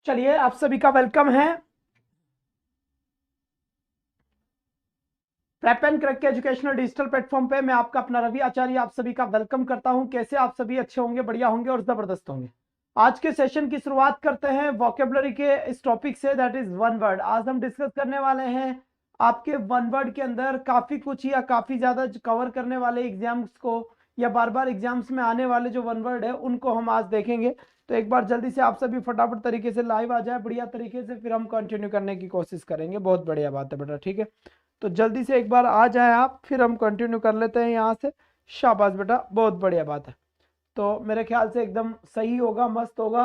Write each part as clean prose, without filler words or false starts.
चलिए आप सभी का वेलकम है प्रेप एंड क्रैक के एजुकेशनल डिजिटल प्लेटफॉर्म पे। मैं आपका अपना रवि आचार्य आप सभी का वेलकम करता हूं। कैसे आप सभी अच्छे होंगे, बढ़िया होंगे और जबरदस्त होंगे। आज के सेशन की शुरुआत करते हैं वोकेबलरी के इस टॉपिक से, दैट इज वन वर्ड। आज हम डिस्कस करने वाले हैं आपके वन वर्ड के अंदर काफी कुछ या काफी ज्यादा कवर करने वाले एग्जाम्स को या बार बार एग्जाम्स में आने वाले जो वन वर्ड है उनको हम आज देखेंगे। तो एक बार जल्दी से आप सभी फटाफट तरीके से लाइव आ जाए बढ़िया तरीके से, फिर हम कंटिन्यू करने की कोशिश करेंगे। बहुत बढ़िया बात है बेटा, ठीक है। तो जल्दी से एक बार आ जाए आप, फिर हम कंटिन्यू कर लेते हैं यहाँ से। शाबाश बेटा, बहुत बढ़िया बात है। तो मेरे ख्याल से एकदम सही होगा, मस्त होगा।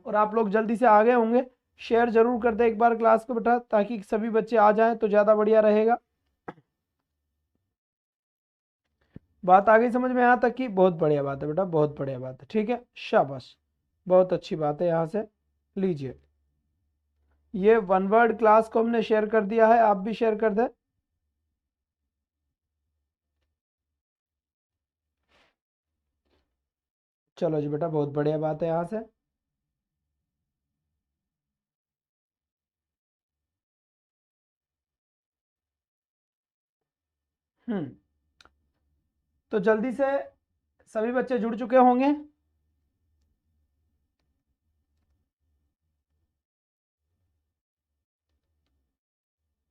और आप लोग जल्दी से आ गए होंगे। शेयर जरूर कर दे एक बार क्लास को बेटा, ताकि सभी बच्चे आ जाएं तो ज़्यादा बढ़िया रहेगा। बात आ गई समझ में यहाँ तक की? बहुत बढ़िया बात है बेटा, बहुत बढ़िया बात है, ठीक है। शाबाश, बहुत अच्छी बात है। यहाँ से लीजिए, ये वन वर्ड क्लास को हमने शेयर कर दिया है, आप भी शेयर कर दें। चलो जी बेटा, बहुत बढ़िया बात है। यहाँ से हम्म तो जल्दी से सभी बच्चे जुड़ चुके होंगे।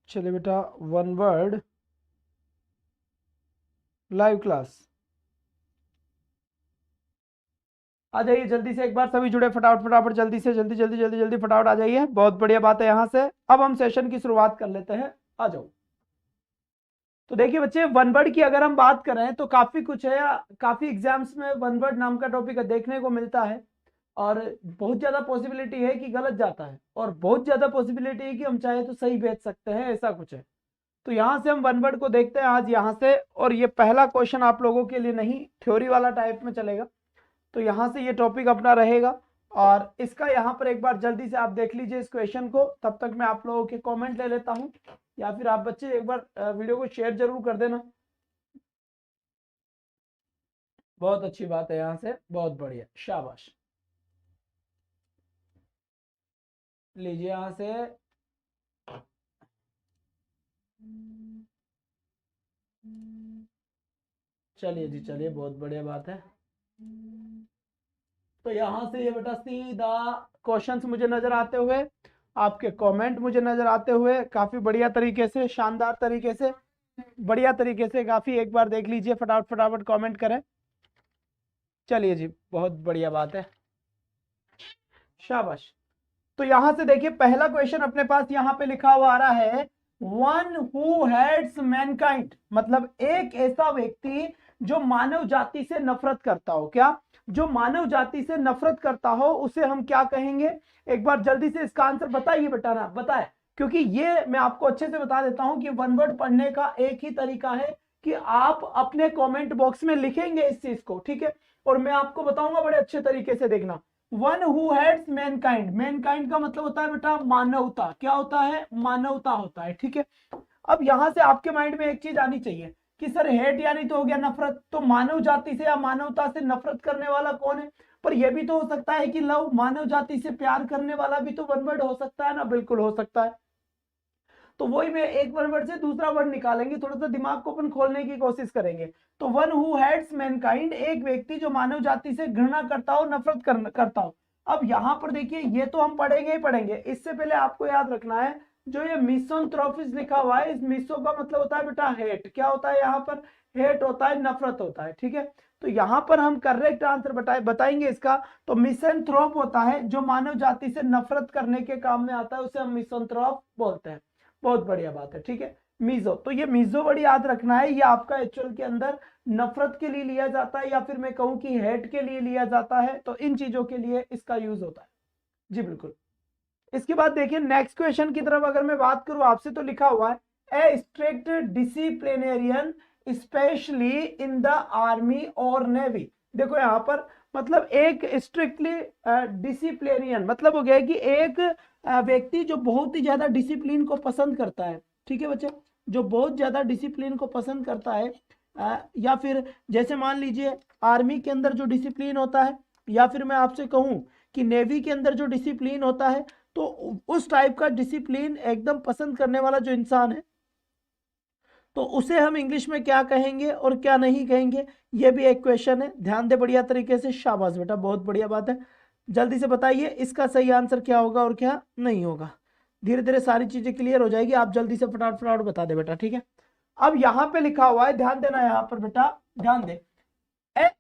चलिए बेटा, वन वर्ड लाइव क्लास आ जाइए जल्दी से। एक बार सभी जुड़े, फटाफट फटाफट जल्दी से, जल्दी जल्दी जल्दी जल्दी फटाफट आ जाइए। बहुत बढ़िया बात है। यहाँ से अब हम सेशन की शुरुआत कर लेते हैं, आ जाओ। तो देखिए बच्चे, वन वर्ड की अगर हम बात करें तो काफी कुछ है, काफी एग्जाम्स में वन वर्ड नाम का टॉपिक देखने को मिलता है। और बहुत ज्यादा पॉसिबिलिटी है कि गलत जाता है, और बहुत ज्यादा पॉसिबिलिटी है कि हम चाहे तो सही भेज सकते हैं, ऐसा कुछ है। तो यहाँ से हम वन वर्ड को देखते हैं आज यहाँ से। और ये पहला क्वेश्चन आप लोगों के लिए नहीं, थ्योरी वाला टाइप में चलेगा। तो यहाँ से ये टॉपिक अपना रहेगा। और इसका यहाँ पर एक बार जल्दी से आप देख लीजिए इस क्वेश्चन को, तब तक मैं आप लोगों के कमेंट ले लेता हूँ। या फिर आप बच्चे एक बार वीडियो को शेयर जरूर कर देना। बहुत अच्छी बात है। यहाँ से बहुत बढ़िया, शाबाश। लीजिए यहाँ से, चलिए जी, चलिए, बहुत बढ़िया बात है। तो यहाँ से ये बेटा सीधा क्वेश्चंस मुझे नजर आते हुए, आपके कमेंट मुझे नजर आते हुए, काफी बढ़िया तरीके से, शानदार तरीके से, बढ़िया तरीके से काफी। एक बार देख लीजिए, फटाफट फटाफट कमेंट करें। चलिए जी, बहुत बढ़िया बात है, शाबाश। तो यहां से देखिए पहला क्वेश्चन अपने पास यहाँ पे लिखा हुआ आ रहा है, वन हु हेट्स मैनकाइंड, मतलब एक ऐसा व्यक्ति जो मानव जाति से नफरत करता हो। क्या? जो मानव जाति से नफरत करता हो उसे हम क्या कहेंगे? एक बार जल्दी से इसका आंसर बताइए बेटा ना, बताए। क्योंकि ये मैं आपको अच्छे से बता देता हूं कि वन वर्ड पढ़ने का एक ही तरीका है कि आप अपने कमेंट बॉक्स में लिखेंगे इस चीज को, ठीक है। और मैं आपको बताऊंगा बड़े अच्छे तरीके से, देखना। One who hates mankind, mankind का मतलब होता है बेटा मानवता। क्या होता है? मानवता होता है, ठीक है। अब यहां से आपके माइंड में एक चीज आनी चाहिए कि सर हेट यानी तो हो गया नफरत, तो मानव जाति से या मानवता से नफरत करने वाला कौन है? पर यह भी तो हो सकता है कि लव, मानव जाति से प्यार करने वाला भी तो वन वर्ड हो सकता है ना। बिल्कुल हो सकता है। तो वही में एक वन वर्ड से दूसरा वर्ड निकालेंगे, थोड़ा सा दिमाग को अपन खोलने की कोशिश करेंगे। तो वन हु हेट्स मैनकाइंड, एक व्यक्ति जो मानव जाति से घृणा करता हो, नफरत करता हो। अब यहां पर देखिए, ये तो हम पढ़ेंगे ही पढ़ेंगे, इससे पहले आपको याद रखना है जो ये मिसोथ्रोपिस लिखा हुआ है, इस मिसो का मतलब होता है बेटा हेट। क्या होता है यहाँ पर? हेट होता है, नफरत होता है, ठीक है। तो यहां पर हम करेक्ट आंसर बताएंगे इसका। तो मिसैंथ्रोप होता है जो मानव जाति से नफरत करने के काम में आता है, उसे हम मिसैंथ्रोप बोलते हैं। बहुत बढ़िया बात है, ठीक है। मीजो, तो ये मीजो वर्ड याद रखना है, ये आपका एक्चुअल के अंदर नफरत के लिए लिया जाता है, या फिर मैं कहूं कि हेट के लिए लिया जाता है। तो इन चीजों के लिए इसका यूज होता है जी, बिल्कुल। इसके बाद देखिए नेक्स्ट क्वेश्चन की तरफ अगर मैं बात करूं आपसे, तो लिखा हुआ है ए strict disciplinarian specially in the army और नेवी। देखो यहाँ पर मतलब एक स्ट्रिक्टली डिसिप्लिनियन मतलब हो गया कि एक व्यक्ति जो बहुत ही ज्यादा डिसिप्लिन को पसंद करता है, ठीक है बच्चे। जो बहुत ज्यादा डिसिप्लिन को पसंद करता है, या फिर जैसे मान लीजिए आर्मी के अंदर जो डिसिप्लिन होता है, या फिर मैं आपसे कहूं कि नेवी के अंदर जो डिसिप्लिन होता है, तो उस टाइप का डिसिप्लिन एकदम पसंद करने वाला जो इंसान है, तो उसे हम इंग्लिश में क्या कहेंगे और क्या नहीं कहेंगे, ये भी एक क्वेश्चन है। ध्यान दे बढ़िया तरीके से, शाबाश बेटा, बहुत बढ़िया बात है। जल्दी से बताइए इसका सही आंसर क्या होगा और क्या नहीं होगा। धीरे धीरे सारी चीजें क्लियर हो जाएगी, आप जल्दी से फटाफट फटाफट बता दे बेटा, ठीक है। अब यहां पे लिखा हुआ है, ध्यान देना यहां पर बेटा, ध्यान दे।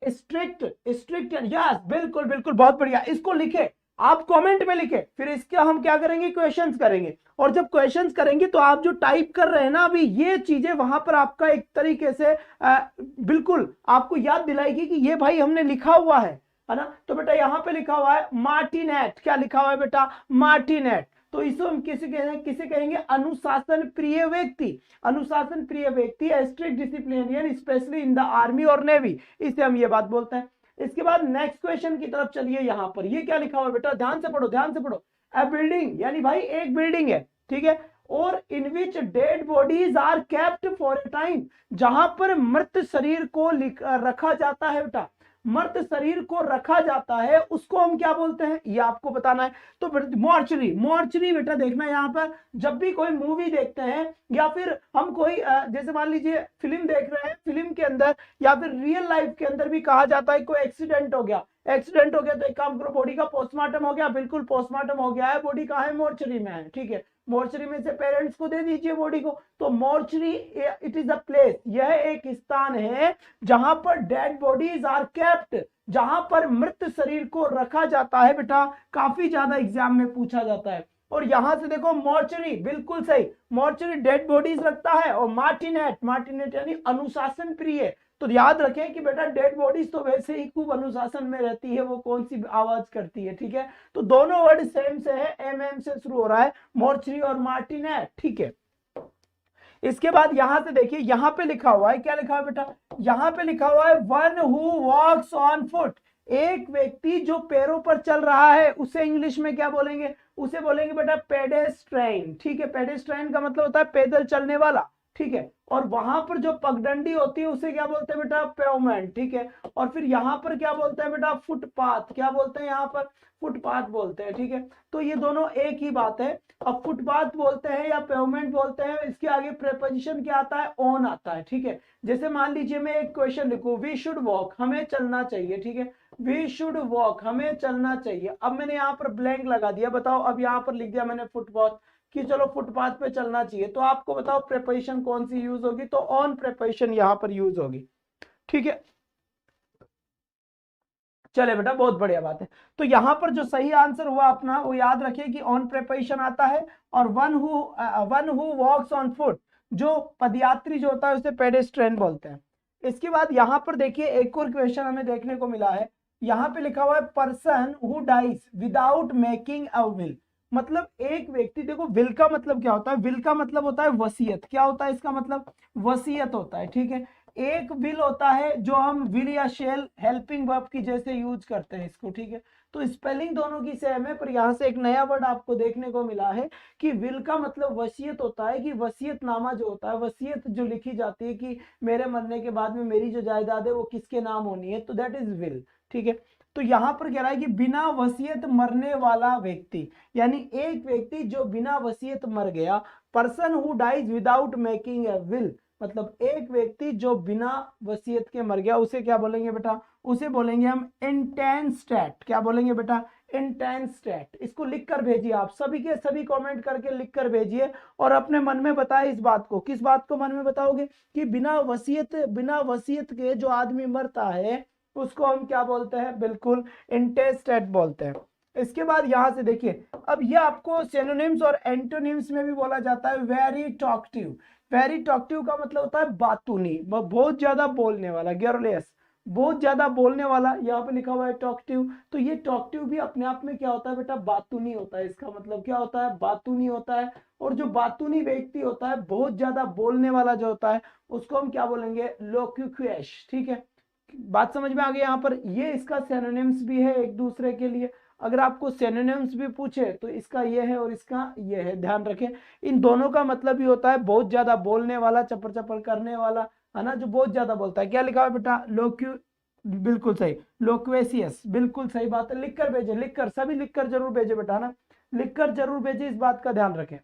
स्ट्रिक्ट, स्ट्रिक्ट, यस, बिल्कुल बिल्कुल, बहुत बढ़िया। इसको लिखे, आप कमेंट में लिखे, फिर इसका हम क्या करेंगे, क्वेश्चंस करेंगे। और जब क्वेश्चंस करेंगे तो आप जो टाइप कर रहे हैं ना अभी, ये चीजें वहां पर आपका एक तरीके से बिल्कुल आपको याद दिलाएगी कि ये भाई हमने लिखा हुआ है ना। तो बेटा यहां पे लिखा हुआ है मार्टिनेट, क्या लिखा हुआ है बेटा, मार्टिनेट। तो इसको हम किसे कहेंगे, अनुशासन प्रिय व्यक्ति। अनुशासन प्रिय व्यक्ति, strict disciplinarian, specially in the army और नेवी, इसे हम ये बात बोलते हैं। इसके बाद नेक्स्ट क्वेश्चन की तरफ चलिए। यहां पर ये क्या लिखा हुआ है बेटा, ध्यान से पढ़ो, ध्यान से पढ़ो। अ बिल्डिंग, यानी भाई एक बिल्डिंग है, ठीक है, और in which dead bodies are kept for a time, जहां पर मृत शरीर को रखा जाता है बेटा, मृत शरीर को रखा जाता है, उसको हम क्या बोलते हैं, ये आपको बताना है। तो मॉर्चरी, मॉर्चरी बेटा देखना यहां पर, जब भी कोई मूवी देखते हैं या फिर हम कोई जैसे मान लीजिए फिल्म देख रहे हैं, फिल्म के अंदर या फिर रियल लाइफ के अंदर भी कहा जाता है कोई एक्सीडेंट हो गया, एक्सीडेंट हो गया तो एक काम करो, बॉडी का पोस्टमार्टम हो गया, बिल्कुल पोस्टमार्टम हो गया है, बॉडी कहाँ है, मोर्चरी में है, ठीक है, मोर्चरी में से पेरेंट्स को दे दीजिए बॉडी को। तो mortuary it is a place, यह एक स्थान है जहां पर डेड बॉडीज आर केप्ट, जहां पर मृत शरीर को रखा जाता है बेटा, काफी ज्यादा एग्जाम में पूछा जाता है। और यहां से देखो मोर्चरी, बिल्कुल सही, मोर्चरी डेड बॉडीज रखता है। और मार्टिनेट, मार्टिनेट यानी अनुशासन प्रिय। तो याद रखें कि बेटा डेड बॉडीज तो वैसे ही खूब अनुशासन में रहती है, वो कौन सी आवाज करती है, ठीक है। तो दोनों वर्ड सेम से है, एम से शुरू हो रहा है, मोर्चरी और मार्टिनेट, ठीक है। इसके बाद यहां से देखिए, यहां पे लिखा हुआ है, क्या लिखा है बेटा, यहां पे लिखा हुआ है one who walks on foot, एक व्यक्ति जो पैरों पर चल रहा है, उसे इंग्लिश में क्या बोलेंगे, उसे बोलेंगे बेटा पेडेस्ट्रेन, ठीक है। पेडेस्ट्रेन का मतलब होता है पैदल चलने वाला, ठीक है। और वहां पर जो पगडंडी होती है उसे क्या बोलते हैं बेटा, पेवमेंट, ठीक है। और फिर यहां पर क्या बोलते हैं बेटा, फुटपाथ, क्या बोलते हैं यहां पर, फुटपाथ बोलते हैं, ठीक है। तो ये दोनों एक ही बात है। अब फुटपाथ बोलते हैं या पेवमेंट बोलते हैं, इसके आगे प्रेपोजिशन क्या आता है, ऑन आता है, ठीक है। जैसे मान लीजिए मैं एक क्वेश्चन लिखूं, वी शुड वॉक, हमें चलना चाहिए, ठीक है, वी शुड वॉक, हमें चलना चाहिए। अब मैंने यहाँ पर ब्लैंक लगा दिया, बताओ, अब यहाँ पर लिख दिया मैंने फुटपाथ, कि चलो फुटपाथ पे चलना चाहिए, तो आपको बताओ प्रेपोजिशन कौन सी यूज होगी, तो ऑन प्रेपोजिशन यहाँ पर यूज होगी, ठीक है। चले बेटा, बहुत बढ़िया बात है। तो यहां पर जो सही आंसर हुआ अपना, वो याद रखिए कि ऑन प्रेपोजिशन आता है। और one who walks on foot, जो पदयात्री जो होता है उसे पेडेस्ट्रियन बोलते हैं। इसके बाद यहां पर देखिए एक और क्वेश्चन हमें देखने को मिला है। यहां पे लिखा हुआ है person who dies without making a will, मतलब एक व्यक्ति, देखो विल का मतलब क्या होता है, विल का मतलब होता है वसीयत, क्या होता है इसका मतलब, वसीयत होता है, ठीक है। एक विल होता है जो हम विल या शेल हेल्पिंग वर्ब की जैसे यूज करते हैं इसको, ठीक है। तो स्पेलिंग दोनों की सेम है, पर यहाँ से एक नया वर्ड आपको देखने को मिला है कि विल का मतलब वसीयत होता है, कि वसीयतनामा जो होता है, वसीयत जो लिखी जाती है कि मेरे मरने के बाद में मेरी जो जायदाद है वो किसके नाम होनी है, तो दैट इज विल, ठीक है। तो यहां पर कह रहा है कि बिना वसीयत मरने वाला व्यक्ति, यानी एक व्यक्ति जो बिना वसीयत मर गया, person who dies without making a will, मतलब एक व्यक्ति जो बिना वसीयत के मर गया, उसे क्या बोलेंगे बेटा, उसे बोलेंगे हम इंटेंस्टेट, क्या बोलेंगे बेटा, इंटेंस्टेट। इसको लिख कर भेजिए, आप सभी के सभी कमेंट करके लिख कर भेजिए, और अपने मन में बताए इस बात को, किस बात को मन में बताओगे, कि बिना वसीयत के जो आदमी मरता है उसको हम क्या बोलते हैं, बिल्कुल इंटेंस्टेट बोलते हैं। इसके बाद यहां से देखिए, अब ये आपको सिनोनिम्स और एंटोनिम्स में भी बोला जाता है, वेरी टॉकटिव। वेरी टॉकटिव का मतलब होता है बातूनी, बहुत ज्यादा बोलने वाला, गेरोलियस, बहुत ज्यादा बोलने वाला, यहाँ पे लिखा हुआ है टॉकटिव। तो ये टॉकटिव भी अपने आप में क्या होता है बेटा, बातूनी होता है, इसका मतलब क्या होता है, बातूनी होता है। और जो बातूनी व्यक्ति होता है, बहुत ज्यादा बोलने वाला जो होता है, उसको हम क्या बोलेंगे, लोक्यूक्वेश, ठीक है। बात समझ में आ गई यहाँ पर, ये इसका सिनोनिम्स भी है एक दूसरे के लिए। अगर आपको सिनोनिम्स भी पूछे तो इसका ये है और इसका ये है, ध्यान रखें। इन दोनों का मतलब भी होता है बहुत ज्यादा बोलने वाला, चपर चपर करने वाला, है ना, जो बहुत ज्यादा बोलता है। क्या लिखा है बेटा, बिल्कुल सही, लोक्वेसियस, बिल्कुल सही बात है। लिखकर भेजे, लिखकर, सभी लिखकर जरूर भेजे बेटा ना, लिखकर जरूर भेजे, इस बात का ध्यान रखें।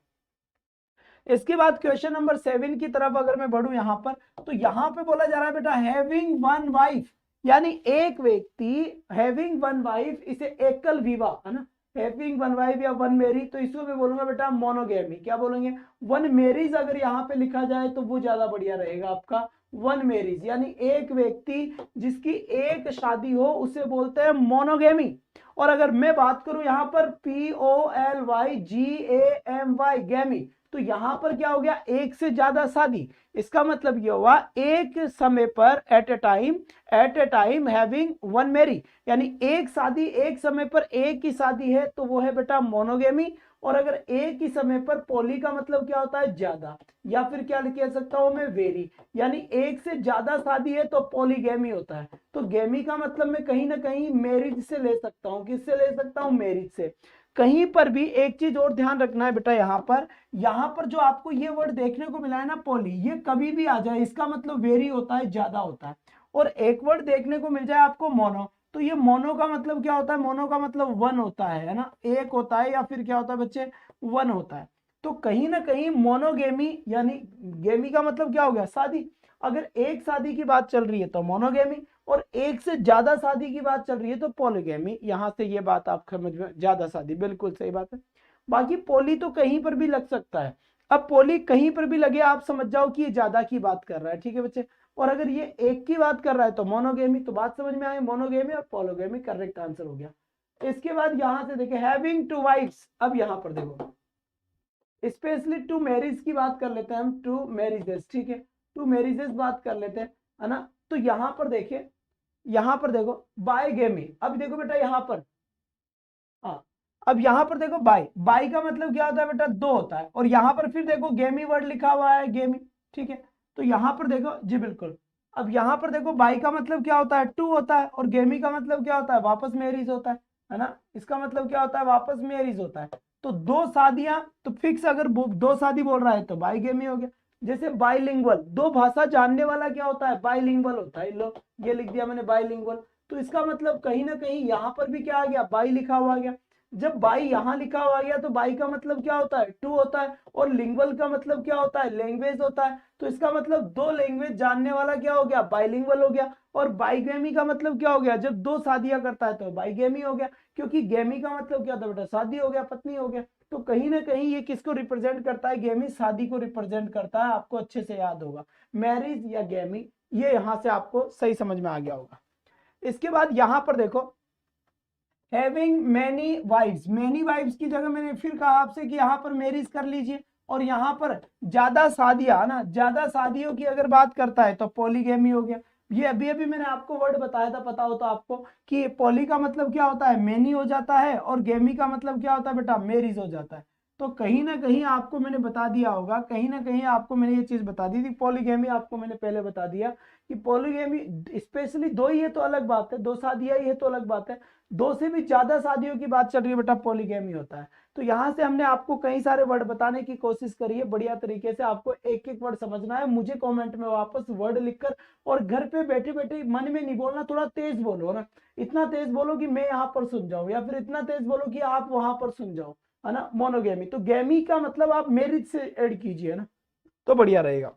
इसके बाद क्वेश्चन नंबर 7 की तरफ अगर मैं बढ़ूं यहां पर, तो यहां पे बोला जा रहा है बेटा हैविंग वन वाइफ, यानी एक व्यक्ति हैविंग वन वाइफ, इसे एकल विवाह है ना, हैविंग वन वाइफ या वन मैरिज, तो इसको मैं बोलूंगा बेटा मोनोगेमी। क्या बोलेंगे? वन मैरिज अगर यहाँ पे लिखा जाए तो वो ज्यादा बढ़िया रहेगा आपका, वन मैरिज, यानी एक व्यक्ति जिसकी एक शादी हो उसे बोलते हैं मोनोगेमी। और अगर मैं बात करूं यहाँ पर POLYGAMY, गैमी, तो यहां पर क्या हो गया? एक से ज्यादा शादी। इसका मतलब ये हुआ एक समय पर, at a time having one marry, यानी एक शादी, एक समय पर एक ही शादी है तो वो है बेटा मोनोगेमी। और अगर एक ही समय पर, पॉली का मतलब क्या होता है? ज्यादा, या फिर क्या कह सकता हूं मैं? वेरी, यानी एक से ज्यादा शादी है तो पॉलीगेमी होता है। तो गेमी का मतलब मैं कहीं ना कहीं मैरिज से ले सकता हूं। किससे ले सकता हूं? मैरिज से। कहीं पर भी एक चीज और ध्यान रखना है बेटा, यहां पर जो आपको ये वर्ड देखने को मिला है ना पॉली, ये कभी भी आ जाए इसका मतलब वेरी होता है, ज्यादा होता है। और एक वर्ड देखने को मिल जाए आपको मोनो, तो ये मोनो का मतलब क्या होता है? मोनो का मतलब वन होता है ना, एक होता है, या फिर क्या होता है बच्चे? वन होता है। तो कहीं ना कहीं मोनोगेमी, यानी गेमी का मतलब क्या हो गया? शादी। अगर एक शादी की बात चल रही है तो मोनोगेमी, और एक से ज्यादा शादी की बात चल रही है तो पॉलीगेमी। यहां से ये बात आप समझ में, ज्यादा शादी, बिल्कुल सही बात है। बाकी पोली तो कहीं पर भी लग सकता है। अब पोली कहीं पर भी लगे, आप समझ जाओ कि ये ज्यादा की बात कर रहा है, ठीक है बच्चे। और अगर ये एक की बात कर रहा है तो मोनोगेमी, तो बात समझ में आई, मोनोगेमी और पॉलीगेमी करेक्ट आंसर हो गया। इसके बाद यहां से देखिए हैविंग टू वाइफ्स। अब यहां पर देखो स्पेशली टू मैरिज की बात कर लेते हैं हम, टू मैरिजेस, ठीक है, टू मैरिजेस बात कर लेते हैं, है ना। तो यहां पर देखिए, यहां पर देखो बायगेमी। अब देखो बेटा यहां पर, हाँ, अब यहां पर देखो बाई, बाई का मतलब क्या होता है बेटा? दो होता है। और यहां पर फिर देखो गेमी वर्ड लिखा हुआ है, गेमी, ठीक है। तो यहां पर देखो जी, बिल्कुल। अब यहां पर देखो बाई का मतलब क्या होता है? टू होता है। और गेमी का मतलब क्या होता है? वापस मैरिज होता है ना। इसका मतलब क्या होता है? वापस मैरिज होता है। तो दो शादियां, तो फिक्स अगर दो शादी बोल रहा है तो बाई गेमी हो गया। जैसे बाइलिंगुअल, दो भाषा जानने वाला क्या होता है? बाइलिंगुअल होता है। लो ये लिख दिया मैंने बाइलिंगुअल। तो इसका मतलब कहीं ना कहीं यहां पर भी क्या आ गया? बाई लिखा हुआ गया। जब बाई यहां लिखा हुआ गया तो बाई का मतलब क्या होता है? टू होता है। और लिंगुअल का मतलब क्या होता है? लैंग्वेज होता है। तो इसका मतलब दो लैंग्वेज जानने वाला क्या हो गया? बाइलिंगुअल हो गया। और बाईगेमी का मतलब क्या हो गया? जब दो शादियां करता है तो बाईगेमी हो गया, क्योंकि गेमी का मतलब क्या था बेटा? शादी हो गया, पत्नी हो गया। तो कहीं ना कहीं ये किसको रिप्रेजेंट करता है? गेमी शादी को रिप्रेजेंट करता है, आपको अच्छे से याद होगा, मैरिज या गेमी। ये यहां से आपको सही समझ में आ गया होगा। इसके बाद यहां पर देखो having many wifes, many wifes की जगह मैंने फिर कहा आपसे कि यहाँ पर मैरिज कर लीजिए। और यहाँ पर ज्यादा शादियां ना, ज्यादा शादियों की अगर बात करता है तो पॉलीगेमी हो गया। ये अभी अभी मैंने आपको वर्ड बताया था, पता हो तो आपको, कि पॉली का मतलब क्या होता है? मैनी हो जाता है। और गेमी का मतलब क्या होता है बेटा? मैरिज हो जाता है। तो कहीं ना कहीं आपको मैंने बता दिया होगा, कहीं ना कहीं आपको मैंने ये चीज बता दी थी। पॉलीगेमी आपको मैंने पहले बता दिया कि पॉलीगेमी स्पेशली दो ही है तो अलग बात है, दो शादियां ही है तो अलग बात है। दो से भी ज्यादा शादियों की बात चल रही है बेटा, पॉलीगेमी होता है। तो यहां से हमने आपको कई सारे वर्ड बताने की कोशिश करी है बढ़िया तरीके से। आपको एक एक वर्ड समझना है, मुझे कमेंट में वापस वर्ड लिखकर, और घर पे बैठे बैठे मन में नहीं बोलना, थोड़ा तेज बोलो ना। इतना तेज बोलो कि मैं यहाँ पर सुन जाऊं, या फिर इतना तेज बोलो कि आप वहां पर सुन जाओ, है ना। मोनोगेमी, तो गेमी का मतलब आप मैरिज से ऐड कीजिए ना, तो बढ़िया रहेगा,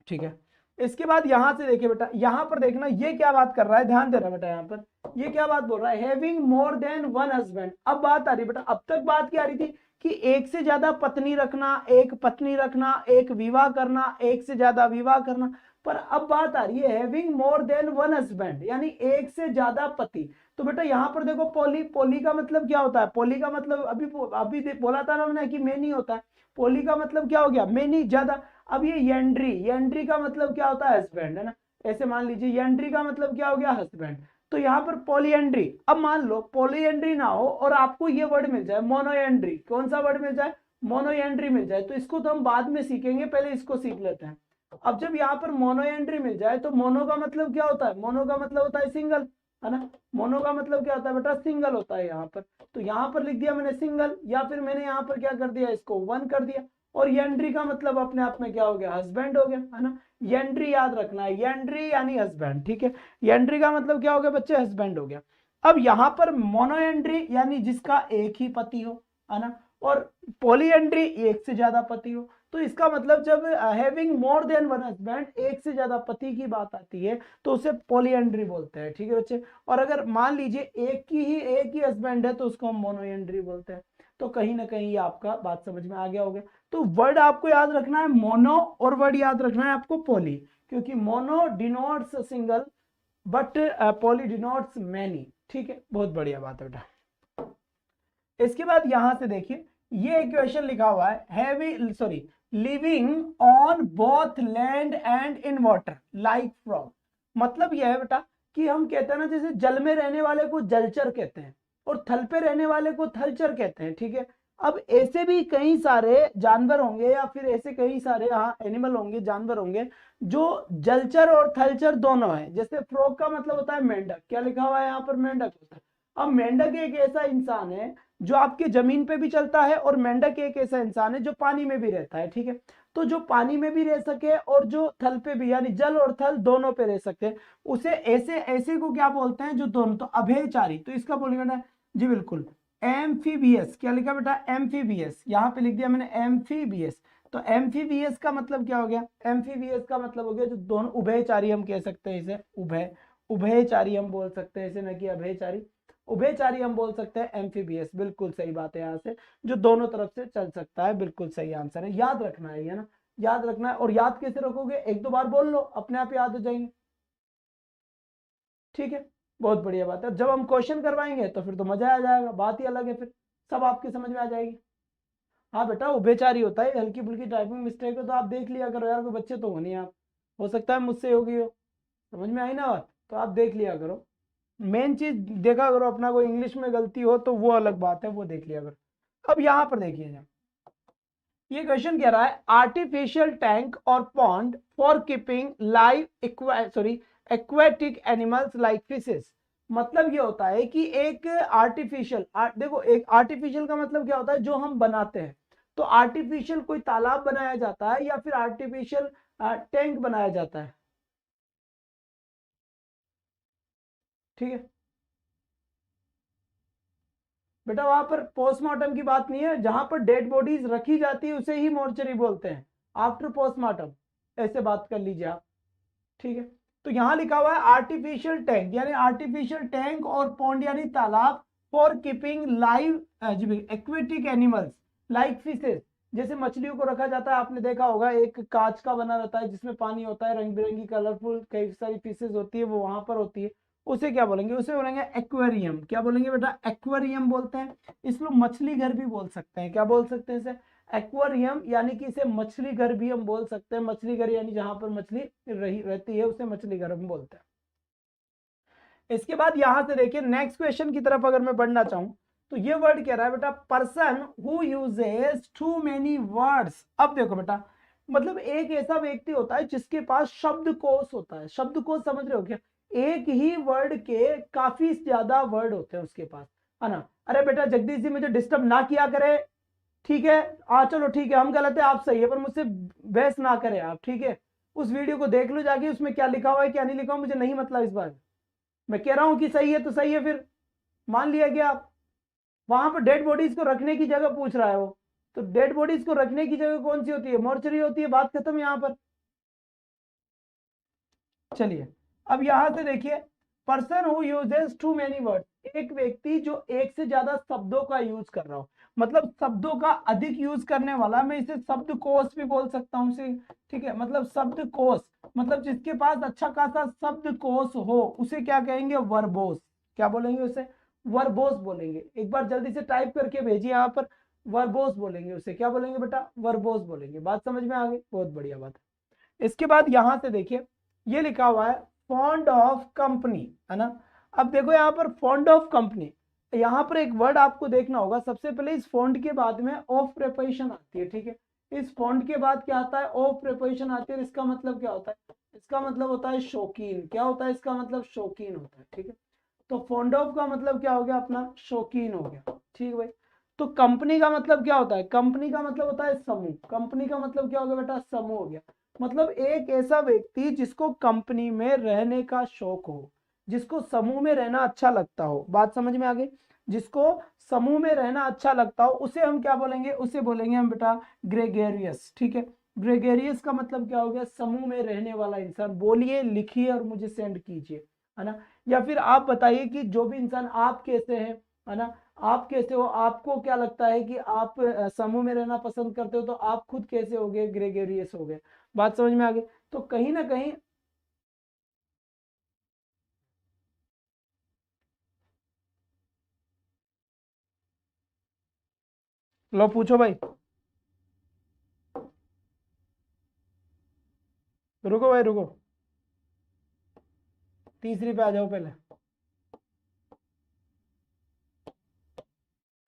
ठीक है। इसके बाद यहां से देखिए बेटा, यहां पर देखना ये क्या बात कर रहा है, ध्यान देना बेटा। यहां पर ये क्या बात बोल रहा है? Having more than one husband. अब बात आ रही बेटा, अब तक बात क्या आ रही थी कि एक से ज्यादा पत्नी रखना, एक पत्नी रखना, एक विवाह करना, एक से ज्यादा विवाह करना। पर अब बात आ रही है having more than one husband, यानी एक से ज्यादा पति। तो बेटा यहां पर देखो पॉली, पॉली का मतलब क्या होता है? पॉली का मतलब अभी अभी बोला था ना मैंने कि मेनी होता है। पॉली का मतलब क्या हो गया? मेनी, ज्यादा। अब ये येंड्री, येंड्री का मतलब क्या होता है? हस्बैंड, है ना। ऐसे मान लीजिए येंड्री का मतलब क्या हो गया? हस्बैंड। तो यहाँ पर पॉलीएंड्री। अब मान लो पॉलीएंड्री ना हो और आपको ये वर्ड मिल जाए मोनोएंड्री, कौन सा वर्ड मिल जाए? मोनोएंड्री मिल जाए, तो इसको तो हम बाद में सीखेंगे, पहले इसको सीख लेते हैं। अब जब यहाँ पर मोनोएंड्री मिल जाए तो मोनो का मतलब क्या होता है? मोनो का मतलब होता है सिंगल, है ना। मोनो का मतलब क्या होता है बेटा? सिंगल होता है यहाँ पर। तो यहाँ पर लिख दिया मैंने सिंगल, या फिर मैंने यहाँ पर क्या कर दिया? इसको वन कर दिया। और येंड्री का मतलब अपने आप में क्या हो गया, हस्बैंड हो गया, है ना। येंड्री याद रखना है, येंड्री यानी हस्बैंड, ठीक है। येंड्री का मतलब क्या हो गया बच्चे, हस्बैंड हो गया। अब यहां पर मोनोएंड्री यानी जिसका एक ही पति हो, है ना, और पॉलीएंड्री एक से ज्यादा पति हो। तो इसका मतलब जब having more than one husband, एक से ज्यादा पति की बात आती है तो उसे पॉलीएंड्री बोलते हैं, ठीक है बच्चे। और अगर मान लीजिए एक ही हस्बैंड है तो उसको हम मोनोएंड्री बोलते हैं। तो कहीं ना कहीं ये आपका बात समझ में आ गया होगा। तो वर्ड आपको याद रखना है मोनो, और वर्ड याद रखना है आपको पॉली, क्योंकि mono denotes single but poly denotes many, ठीक है। बहुत बढ़िया बात है बेटा। इसके बाद यहां से देखिए ये इक्वेशन लिखा हुआ है, heavy sorry living on both land and in water like frog. मतलब यह है बेटा कि हम कहते हैं ना, जैसे जल में रहने वाले को जलचर कहते हैं और थल पे रहने वाले को थलचर कहते हैं, ठीक है। अब ऐसे भी कई सारे जानवर होंगे या फिर ऐसे कई सारे एनिमल होंगे, जानवर होंगे जो जलचर और थलचर दोनों है। जैसे फ्रॉग का मतलब होता है मेंढक, क्या लिखा हुआ है यहाँ पर, मेंढक होता है। अब मेंढक एक ऐसा इंसान है जो आपके जमीन पे भी चलता है, और मेंढक एक ऐसा इंसान है जो पानी में भी रहता है, ठीक है। तो जो पानी में भी रह सके और जो थल पे भी, यानी जल और थल दोनों पे रह सकते, उसे ऐसे ऐसे को क्या बोलते हैं, जो दोनों, तो अभयचारी। तो इसका बोलेंगे बेटा, जी बिल्कुल, एम्फीबियस। क्या लिखा बेटा, एम्फीबियस, यहाँ पे लिख दिया मैंने एम्फीबियस। तो एम्फीबियस का मतलब क्या हो गया, एम्फीबियस का मतलब हो गया जो दोनों, उभयचारी हम कह सकते हैं इसे, उभयचारी हम बोल सकते हैं इसे, न कि अभयचारी। उभयचारी हम बोल सकते हैं एम्फीबियस, बिल्कुल सही बात है। यहाँ से जो दोनों तरफ से चल सकता है, बिल्कुल सही आंसर है। याद रखना है ना, याद रखना है। और याद कैसे रखोगे, एक दो बार बोल लो अपने आप याद हो जाएंगे, ठीक है। बहुत बढ़िया बात है। जब हम क्वेश्चन करवाएंगे तो फिर तो मजा आ जाएगा, बात ही अलग है, फिर सब आपके समझ में आ जाएगी। हाँ बेटा, उभयचारी होता है, हल्की फुल्की टाइपिंग मिस्टेक हो तो आप देख लिया करो यार, कोई बच्चे तो हो नहीं आप, हो सकता है मुझसे होगी हो, समझ में आई ना बात, तो आप देख लिया करो। मेन चीज देखा करो, अपना कोई इंग्लिश में गलती हो तो वो अलग बात है, वो देख लिया करो। अब यहां पर देखिए, ये क्वेश्चन कह रहा है आर्टिफिशियल टैंक और pond for keeping live aquatic animals like fishes. मतलब ये होता है कि एक आर्टिफिशियल, देखो एक आर्टिफिशियल का मतलब क्या होता है, जो हम बनाते हैं। तो आर्टिफिशियल कोई तालाब बनाया जाता है या फिर आर्टिफिशियल टैंक बनाया जाता है, ठीक है बेटा। वहां पर पोस्टमार्टम की बात नहीं है, जहां पर डेड बॉडीज रखी जाती है उसे ही मोर्चरी बोलते हैं, आफ्टर पोस्टमार्टम, ऐसे बात कर लीजिए आप, ठीक है। तो यहां लिखा हुआ है आर्टिफिशियल टैंक, यानी आर्टिफिशियल टैंक और पॉन्ड यानी तालाब, for keeping live aquatic animals like fishes. जैसे मछलियों को रखा जाता है, आपने देखा होगा एक कांच का बना रहता है जिसमें पानी होता है, रंग बिरंगी कलरफुल कई सारी फिशेस होती है, वो वहां पर होती है। उसे क्या बोलेंगे, उसे बोलेंगे एक्वेरियम। क्या बोलेंगे बेटा, एक्वेरियम बोलते हैं। इसको मछली घर भी बोल सकते हैं, क्या बोल सकते हैं इसे, एक्वेरियम, यानी कि इसे मछली घर भी हम बोल सकते हैं। मछली घर यानी जहां पर मछली रहती है उसे मछली घर हम बोलते हैं। इसके बाद यहां से देखिए नेक्स्ट क्वेश्चन की तरफ अगर मैं बढ़ना चाहूं, तो ये वर्ड कह रहा है बेटा, person who uses too many words. अब देखो बेटा, मतलब एक ऐसा व्यक्ति होता है जिसके पास शब्दकोश होता है। शब्दकोश समझ रहे हो क्या, एक ही वर्ड के काफी ज्यादा वर्ड होते हैं उसके पास, है ना। अरे बेटा जगदीश जी मुझे डिस्टर्ब ना किया करे, ठीक है। चलो ठीक है, हम गलत है आप सही है, पर मुझसे बहस ना करें आप, ठीक है। उस वीडियो को देख लो जाके, उसमें क्या लिखा हुआ है क्या नहीं लिखा हुआ मुझे नहीं मतलब, इस बार मैं कह रहा हूं कि सही है तो सही है, फिर मान लिया गया आप। वहां पर डेड बॉडीज को रखने की जगह पूछ रहा है वो, तो डेड बॉडीज को रखने की जगह कौन सी होती है, मोर्चरी होती है, बात खत्म यहां पर। चलिए अब यहां से देखिए, person who uses too many words, एक व्यक्ति जो एक से ज्यादा शब्दों का यूज कर रहा हो, मतलब शब्दों का अधिक यूज करने वाला, मैं इसे शब्दकोश भी बोल सकता हूँ इसे, ठीक है। मतलब शब्दकोश, मतलब जिसके पास अच्छा खासा शब्दकोश हो उसे क्या कहेंगे, वर्बोस। क्या बोलेंगे उसे, वर्बोस बोलेंगे। एक बार जल्दी से टाइप करके भेजिए यहाँ पर, वर्बोस बोलेंगे उसे, क्या बोलेंगे बेटा, वर्बोस बोलेंगे। बात समझ में आ गई, बहुत बढ़िया बात है। इसके बाद यहां से देखिए ये लिखा हुआ है फॉन्ड ऑफ कंपनी, है ना। अब देखो यहाँ पर फॉन्ड ऑफ कंपनी, यहाँ पर एक वर्ड आपको देखना होगा। सबसे पहले इस फॉन्ड के बाद में ऑफ प्रेपोजिशन आती है, ठीक है। इस फॉन्ड के बाद क्या आता है, ऑफ प्रेपोजिशन आती है। इसका मतलब क्या होता है, इसका मतलब होता है शौकीन। क्या होता है इसका मतलब, शौकीन होता है, ठीक है। तो फॉन्ड ऑफ का मतलब क्या हो गया अपना, शौकीन हो गया, ठीक है भाई। तो कंपनी का मतलब क्या होता है? कंपनी का मतलब होता है समूह। कंपनी का मतलब क्या होगा बेटा? समूह हो गया। मतलब एक ऐसा व्यक्ति जिसको कंपनी में रहने का शौक हो, जिसको समूह में रहना अच्छा लगता हो। बात समझ में आ गई? जिसको समूह में रहना अच्छा लगता हो उसे हम क्या बोलेंगे? उसे बोलेंगे हम बेटा ग्रेगेरियस। ठीक है, ग्रेगेरियस का मतलब क्या हो गया? समूह में रहने वाला इंसान। बोलिए, लिखिए और मुझे सेंड कीजिए, है ना। या फिर आप बताइए कि जो भी इंसान, आप कैसे हैं, है ना, आप कैसे हो, आपको क्या लगता है कि आप समूह में रहना पसंद करते हो, तो आप खुद कैसे हो गए? ग्रेगेरियस हो गए। बात समझ में आ गई? तो कहीं ना कहीं, लो पूछो भाई। रुको भाई रुको, तीसरी पे आ जाओ पहले।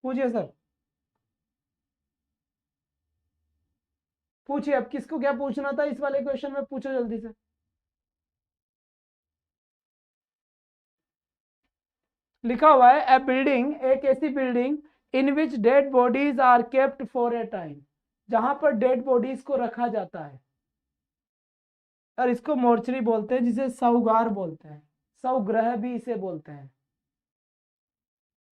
पूछिए सर, पूछिए। अब किसको क्या पूछना था इस वाले क्वेश्चन में? पूछो जल्दी से। लिखा हुआ है ए बिल्डिंग, एक ऐसी building in which dead bodies are kept for a time, जहां पर डेड बॉडीज को रखा जाता है। और इसको मोर्चरी बोलते हैं, जिसे शवगार बोलते हैं। शवगृह भी इसे बोलते हैं।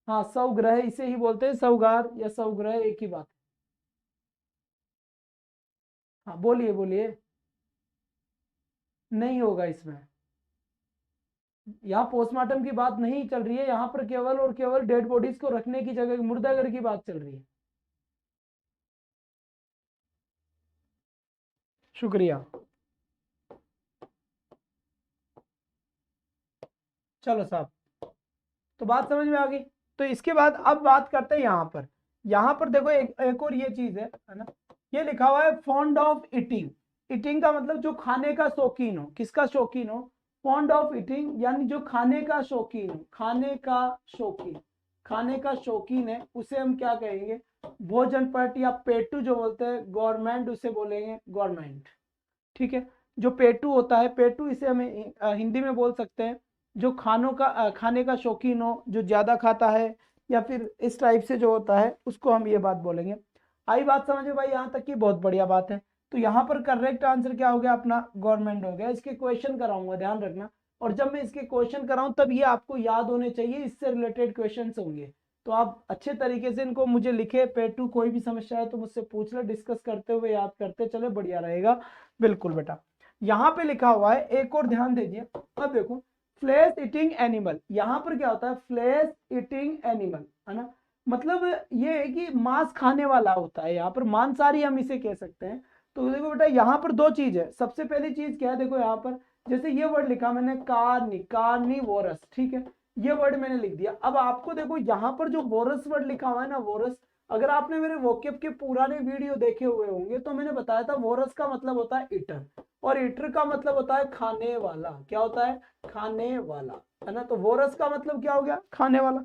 हाँ, शवगृह इसे ही बोलते हैं। शवगार या शवगृह एक ही बात है। हाँ बोलिए बोलिए। नहीं होगा इसमें। यहाँ पोस्टमार्टम की बात नहीं चल रही है, यहाँ पर केवल और केवल डेड बॉडीज को रखने की जगह मुर्दाघर की बात चल रही है। शुक्रिया। चलो साहब, तो बात समझ में आ गई। तो इसके बाद अब बात करते हैं यहाँ पर। यहाँ पर देखो एक और ये चीज है ना। ये लिखा हुआ है फॉन्ड ऑफ ईटिंग। ईटिंग का मतलब जो खाने का शौकीन हो। किसका शौकीन हो? फॉन्ड ऑफ ईटिंग, यानी जो खाने का शौकीन हो। खाने का शौकीन, खाने का शौकीन है, उसे हम क्या कहेंगे? भोजन पट या पेटू जो बोलते हैं, गवर्नमेंट उसे बोलेंगे गवर्नमेंट। ठीक है। जो पेटू होता है, पेटू इसे हमें हिंदी में बोल सकते हैं। जो खाने का शौकीन हो, जो ज्यादा खाता है, या फिर इस टाइप से जो होता है, उसको हम ये बात बोलेंगे। आई बात समझ में भाई? यहाँ तक की बहुत बढ़िया बात है। तो यहाँ पर करेक्ट आंसर क्या हो गया अपना? गवर्नमेंट हो गया। इसके क्वेश्चन कराऊंगा, ध्यान रखना। और जब मैं इसके क्वेश्चन कराऊं तब ये आपको याद होने चाहिए, इससे रिलेटेड क्वेश्चन होंगे। तो आप अच्छे तरीके से इनको मुझे लिखे। पेटू कोई भी समस्या है तो मुझसे पूछ ले, डिस्कस करते हुए याद करते चले, बढ़िया रहेगा। बिल्कुल बेटा। यहाँ पे लिखा हुआ है, एक और ध्यान दीजिए। अब देखो, फ्लैश ईटिंग एनिमल, यहाँ पर क्या होता है? फ्लैश ईटिंग एनिमल, है ना। मतलब ये है कि मांस खाने वाला होता है। यहाँ पर मांसाहारी हम इसे कह सकते हैं। तो देखो बेटा, यहाँ पर दो चीज है। सबसे पहली चीज क्या है? देखो यहाँ पर जैसे ये वर्ड लिखा मैंने, कार्निवोरस। ठीक है, ये वर्ड मैंने लिख दिया। अब आपको देखो यहाँ पर जो वोरस वर्ड लिखा हुआ है ना, वोरस, अगर आपने मेरे वोकेब के पुराने वीडियो देखे हुए होंगे तो मैंने बताया था वोरस का मतलब होता है ईटर, और ईटर का मतलब होता है खाने वाला। क्या होता है? खाने वाला, है ना। तो वोरस का मतलब क्या हो गया? खाने वाला।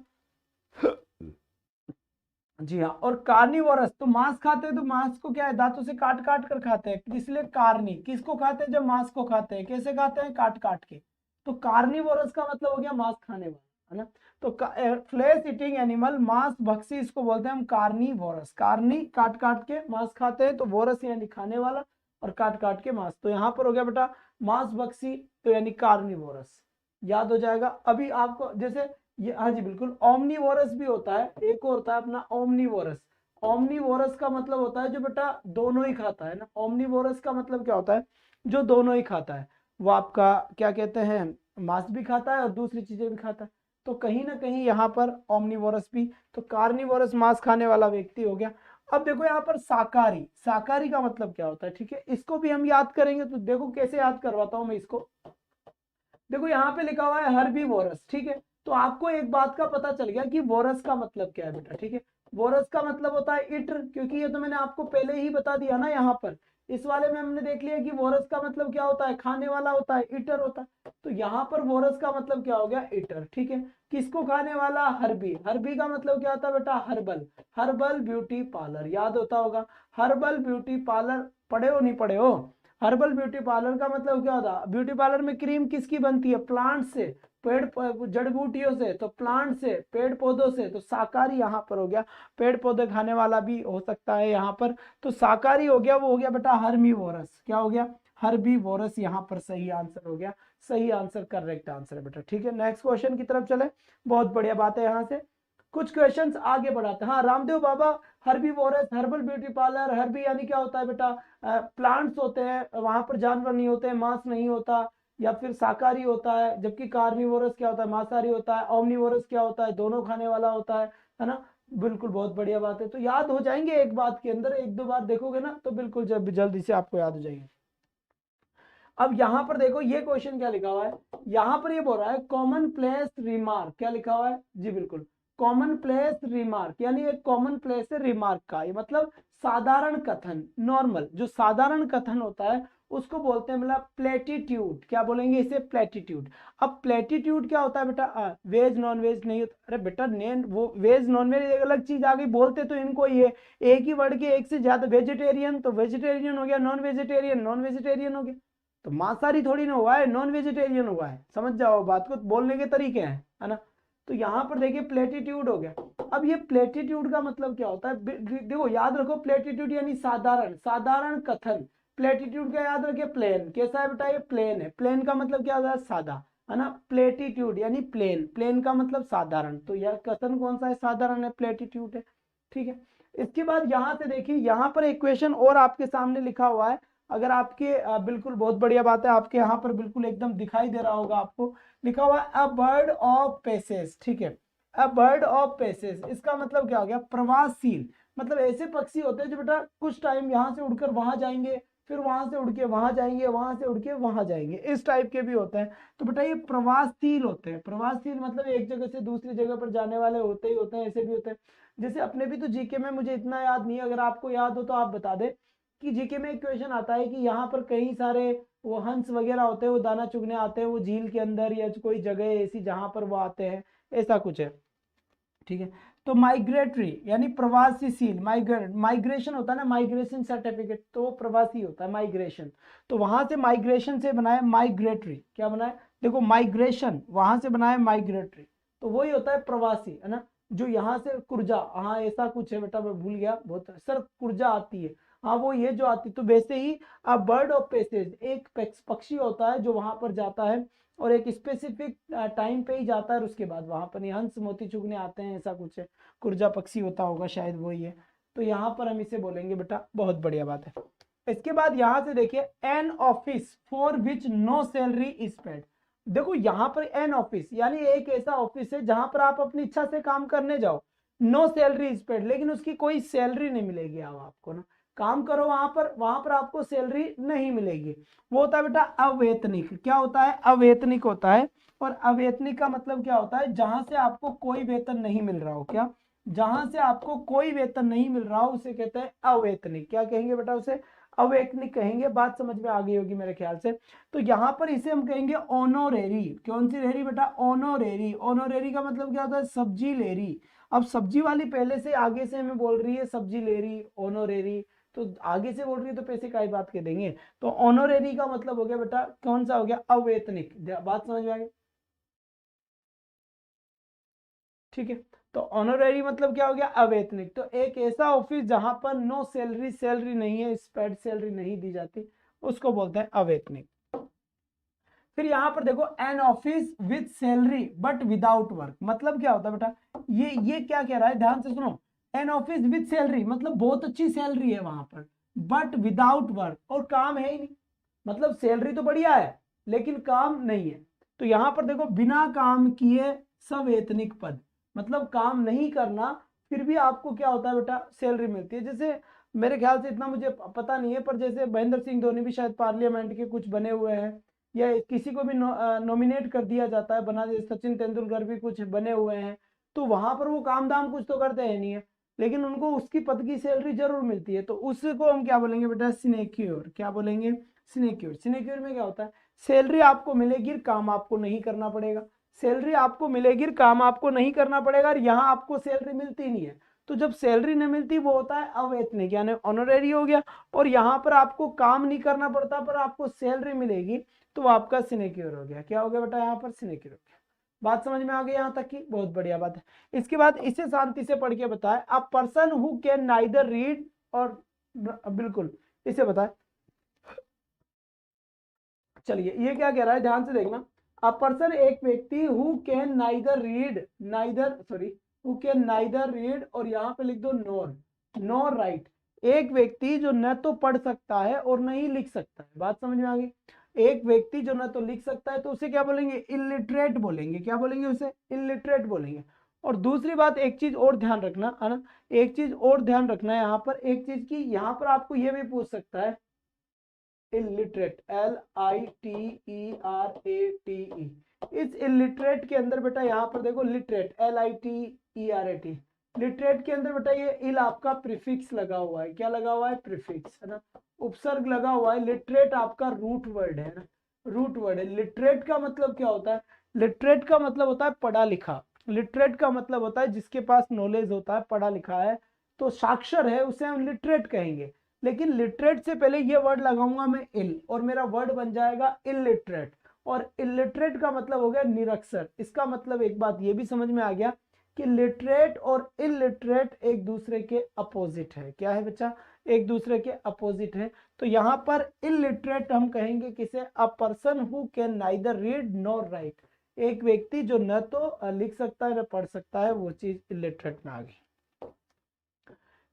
जी हाँ। और कार्निवोरस तो मांस खाते हैं, तो मांस को क्या है? दांतों से काट काट कर खाते हैं, इसलिए कार्नी। किसको खाते हैं? जब मांस को खाते हैं। कैसे खाते हैं? काट काट के। तो कार्निवोरस का मतलब हो गया मांस खाने वाला, है ना। तो फ्लेश ईटिंग एनिमल, मांस भक्षी, इसको बोलते हैं हम कार्निवोरस। कार्नी काट काट के मांस खाते हैं, तो वोरस यानी खाने वाला, और काट काट के मांस। तो यहाँ पर हो गया बेटा मांस भक्षी, तो यानी कार्निवोरस। याद हो जाएगा। अभी आपको जैसे ये, हाँ जी बिल्कुल, ओमनीवोरस भी होता है। एक और होता है अपना ओमनीवोरस। ओमनीवोरस का मतलब होता है जो बेटा दोनों ही खाता है ना। ओमनीवोरस का मतलब क्या होता है? जो दोनों ही खाता है। वो आपका क्या कहते हैं? मांस भी खाता है और दूसरी चीजें भी खाता है। तो कहीं ना कहीं यहाँ पर ओमनीवोरस भी। तो कार्निवोरस मांस खाने वाला व्यक्ति हो गया। अब देखो यहाँ पर शाकाहारी। शाकाहारी का मतलब क्या होता है? ठीक है, इसको भी हम याद करेंगे। तो देखो कैसे याद करवाता हूं मैं इसको। देखो यहाँ पे लिखा हुआ है हर्बीवोरस। ठीक है, तो आपको एक बात का पता चल गया कि वोरस का मतलब क्या है बेटा। ठीक है, वोरस का मतलब होता है ईटर, क्योंकि ये तो मैंने आपको पहले ही बता दिया ना। यहाँ पर इस वाले में हमने देख लिया कि वोरस का मतलब क्या होता है? खाने वाला होता है, ईटर होता है। तो यहाँ पर वोरस का मतलब क्या हो गया? ईटर। ठीक है, किसको खाने वाला? हर्बी। हर्बी का मतलब क्या होता है बेटा? हर्बल। हर्बल ब्यूटी पार्लर, याद होता होगा। हर्बल ब्यूटी पार्लर पढ़े हो? नहीं पढ़े हो? हर्बल ब्यूटी पार्लर का मतलब क्या होता है? ब्यूटी पार्लर में क्रीम किसकी बनती है? प्लांट से। जड़ बूटियों से, तो प्लांट से, पेड़ पौधों से, तो शाकाहारी यहाँ पर हो गया, पेड़ पौधे खाने वाला भी हो सकता है यहाँ पर, तो शाकाहारी हो गया, वो हो गया बेटा हर्बीवोरस। क्या हो गया? हर्बीवोरस यहाँ पर सही आंसर हो गया, सही आंसर, करेक्ट आंसर है बेटा। ठीक है, नेक्स्ट क्वेश्चन की तरफ चले, बहुत बढ़िया बात है। यहाँ से कुछ क्वेश्चंस आगे बढ़ाते हैं। हाँ, Ramdev Baba herbivorous, herbal beauty parlour, Harbi यानी क्या होता है बेटा? प्लांट्स होते हैं, वहां पर जानवर नहीं होते हैं, मांस नहीं होता, या फिर शाकाहारी होता है, जबकि कार्निवोरस क्या होता है? मांसाहारी होता है। ओमनिवोरस क्या होता है? दोनों खाने वाला होता है ना? बिल्कुल, बहुत बढ़िया बात है। तो याद हो जाएंगे एक बात के अंदर, एक दो बार देखोगे ना तो बिल्कुल जल्दी से आपको याद हो जाएंगे। अब यहां पर देखो ये क्वेश्चन क्या लिखा हुआ है, यहां पर ये बोल रहा है कॉमन प्लेस रिमार्क। क्या लिखा हुआ है जी? बिल्कुल, कॉमन प्लेस रिमार्क, यानी एक कॉमन प्लेस है रिमार्क का, ये मतलब साधारण कथन, नॉर्मल जो साधारण कथन होता है उसको बोलते हैं मतलब प्लेटिट्यूड। क्या बोलेंगे इसे? प्लेटिट्यूड। अब प्लेटिट्यूड क्या होता है बेटा? वेज नॉन वेज नहीं होता। अरे बेटा वो वेज नॉन वेज एक अलग चीज आ गई, बोलते तो इनको ये एक ही वर्ड के एक से ज्यादा, वेजिटेरियन तो वेजिटेरियन हो गया, नॉन वेजिटेरियन नॉन वेजिटेरियन हो गया, तो मांसाहारी थोड़ी ना हुआ है, नॉन वेजिटेरियन हुआ है। समझ जाओ बात को, बोलने के तरीके हैं, है ना? तो यहाँ पर देखिए प्लेटिट्यूड हो गया। अब ये प्लेटिट्यूड का मतलब क्या होता है? देखो याद रखो, प्लेटिट्यूड यानी साधारण, साधारण कथन। प्लेटिट्यूड का याद रखिए प्लेन, कैसा है बेटा? ये प्लेन है। प्लेन का मतलब क्या होता है? सादा, है ना? प्लेटिट्यूड यानी प्लेन, प्लेन का मतलब साधारण, तो यह कथन कौन सा है? साधारण है, प्लेटिट्यूड है। ठीक है, इसके बाद यहां से देखिए, यहाँ पर एक क्वेश्चन और आपके सामने लिखा हुआ है, अगर आपके बिल्कुल बहुत बढ़िया बात है, आपके यहाँ पर बिल्कुल एकदम दिखाई दे रहा होगा आपको, लिखा हुआ है अ बर्ड ऑफ पैसेज। ठीक है, अ बर्ड ऑफ पैसेज, इसका मतलब क्या हो गया? प्रवासशील, मतलब ऐसे पक्षी होते हैं जो बेटा कुछ टाइम यहाँ से उड़कर वहां जाएंगे, फिर वहां से उड़ के वहां जाएंगे, वहां से उड़ के वहां जाएंगे, इस टाइप के भी होते हैं। तो बेटा ये प्रवासशील होते हैं। प्रवासशील मतलब एक जगह से दूसरी जगह पर जाने वाले होते ही होते हैं, ऐसे भी होते हैं। जैसे अपने भी तो जीके में, मुझे इतना याद नहीं है, अगर आपको याद हो तो आप बता दे, कि जीके में एक क्वेश्चन आता है कि यहाँ पर कई सारे वो हंस वगैरह होते हैं, वो दाना चुगने आते हैं वो झील के अंदर, या कोई जगह ऐसी जहां पर वो आते हैं, ऐसा कुछ है। ठीक है, तो माइग्रेटरी यानी प्रवासीशील, माइग्रेशन होता है ना, माइग्रेशन सर्टिफिकेट, तो वो प्रवासी होता है, माइग्रेशन। तो वहां से माइग्रेशन से बनाया माइग्रेटरी। क्या बनाया? देखो माइग्रेशन वहां से बनाया माइग्रेटरी, तो वही होता है प्रवासी, है ना? जो यहाँ से कुर्जा, हाँ ऐसा कुछ है बेटा, मैं भूल गया बहुत, सर कुर्जा आती है, हाँ वो ये जो आती, तो वैसे ही बर्ड ऑफ पैसेज एक पक्षी होता है जो वहां पर जाता है और एक स्पेसिफिक टाइम पे ही जाता है, और उसके बाद वहां पर हंस मोती चुगने आते हैं, ऐसा कुछ है, कुर्जा पक्षी होता होगा शायद, वही है। तो यहाँ पर हम इसे बोलेंगे बेटा, बहुत बढ़िया बात है। इसके बाद यहाँ से देखिए an office for which no salary is paid. देखो यहाँ पर एन ऑफिस यानी एक ऐसा ऑफिस है जहां पर आप अपनी इच्छा से काम करने जाओ, नो सैलरी इज पेड, लेकिन उसकी कोई सैलरी नहीं मिलेगी। अब आपको ना काम करो वहां पर आपको सैलरी नहीं मिलेगी। वो होता है बेटा अवेतनिक। क्या होता है? अवेतनिक होता है। और अवेतनिक का मतलब क्या होता है? जहां से आपको कोई वेतन नहीं मिल रहा हो। क्या? जहां से आपको कोई वेतन नहीं मिल रहा हो उसे कहते हैं अवेतनिक। क्या कहेंगे बेटा? उसे अवेतनिक कहेंगे। बात समझ में आ गई होगी मेरे ख्याल से। तो यहाँ पर इसे हम कहेंगे ऑनोरेरी। कौन सी रेरी बेटा? ऑनोरेरी। ऑनोरेरी का मतलब क्या होता है? सब्जी लेरी। अब सब्जी वाली पहले से आगे से हमें बोल रही है सब्जी लेरी, ऑनोरेरी, तो आगे से बोल रही है तो पैसे का ही बात के देंगे। तो ऑनोरेरी का मतलब हो गया बेटा कौन सा हो गया? अवेतनिक। बात समझ में आ गई? ठीक है, तो ऑनोरेरी मतलब क्या हो गया? अवेतनिक। तो एक ऐसा ऑफिस जहां पर नो सैलरी, सैलरी नहीं है, स्पेड सैलरी नहीं दी जाती, उसको बोलते हैं अवेतनिक। फिर यहां पर देखो an office with salary but without work, मतलब क्या होता है बेटा? ये क्या कह रहा है, ध्यान से सुनो। एन ऑफिस विद सैलरी मतलब बहुत अच्छी सैलरी है वहां पर, बट विदाउट वर्क, और काम है ही नहीं। मतलब सैलरी तो बढ़िया है लेकिन काम नहीं है। तो यहां पर देखो बिना काम किए सवेतनिक पद, मतलब काम नहीं करना फिर भी आपको क्या होता है बेटा? सैलरी मिलती है। जैसे मेरे ख्याल से, इतना मुझे पता नहीं है, पर जैसे महेंद्र सिंह धोनी भी शायद पार्लियामेंट के कुछ बने हुए हैं, या किसी को भी नॉमिनेट कर दिया जाता है बना दे, सचिन तेंदुलकर भी कुछ बने हुए हैं, तो वहां पर वो काम दाम कुछ तो करते हैं नहीं है, लेकिन उनको उसकी पद की सैलरी जरूर मिलती है। तो उसको हम क्या बोलेंगे बेटा? सिनेक्योर। क्या बोलेंगे? सिनेक्योर। सिनेक्योर में क्या होता है? सैलरी आपको मिलेगी, काम आपको नहीं करना पड़ेगा। सैलरी आपको मिलेगी, काम आपको नहीं करना पड़ेगा, और यहाँ आपको सैलरी मिलती नहीं है। तो जब सैलरी नहीं मिलती वो होता है अवेतनिक, यानी ऑनरेरी हो गया। और यहाँ पर आपको काम नहीं करना पड़ता पर आपको सैलरी मिलेगी, तो आपका सिनेक्योर हो गया। क्या हो गया बेटा? यहाँ पर सिनेक्योर हो गया। बात समझ में आ गई यहाँ तक की? बहुत बढ़िया बात है। इसके बाद इसे शांति से पढ़ के बताए, a person who can neither read और, बिल्कुल इसे बताए। चलिए ये क्या कह रहा है, ध्यान से देखना। अ पर्सन एक व्यक्ति, who can neither read, who can neither read, और यहाँ पे लिख दो नॉर राइट। एक व्यक्ति जो न तो पढ़ सकता है और न ही लिख सकता है। बात समझ में आ गई? एक व्यक्ति जो न तो लिख सकता है तो उसे क्या बोलेंगे? इलिटरेट बोलेंगे। क्या बोलेंगे उसे? इलिटरेट बोलेंगे। और दूसरी बात, एक चीज और ध्यान रखना है ना, एक चीज और ध्यान रखना है यहाँ पर, एक चीज की, यहाँ पर आपको ये भी पूछ सकता है इलिटरेट, LITERATE। इस इलिटरेट के अंदर बेटा यहाँ पर देखो लिटरेट, LITERAT। लिटरेट के अंदर बेटा ये इल आपका प्रीफिक्स लगा हुआ है। क्या लगा हुआ है? प्रीफिक्स, है ना, उपसर्ग लगा हुआ है। लिटरेट आपका रूट वर्ड है ना, रूट वर्ड है। लिटरेट का मतलब क्या होता है? लिटरेट का मतलब होता है पढ़ा लिखा। लिटरेट का मतलब होता है जिसके पास नॉलेज होता है, पढ़ा लिखा है, तो साक्षर है, उसे हम लिटरेट कहेंगे। लेकिन लिटरेट से पहले ये वर्ड लगाऊंगा मैं इल, और मेरा वर्ड बन जाएगा इलिटरेट। और इलिटरेट का मतलब हो गया निरक्षर। इसका मतलब एक बात ये भी समझ में आ गया कि लिटरेट और इलिटरेट एक दूसरे के अपोजिट है। क्या है बच्चा? एक दूसरे के अपोजिट है। तो यहाँ पर इलिटरेट हम कहेंगे किसे? A person who can neither read nor right. एक व्यक्ति जो न तो लिख सकता है न पढ़ सकता है, वो चीज इलिटरेट में आ गई।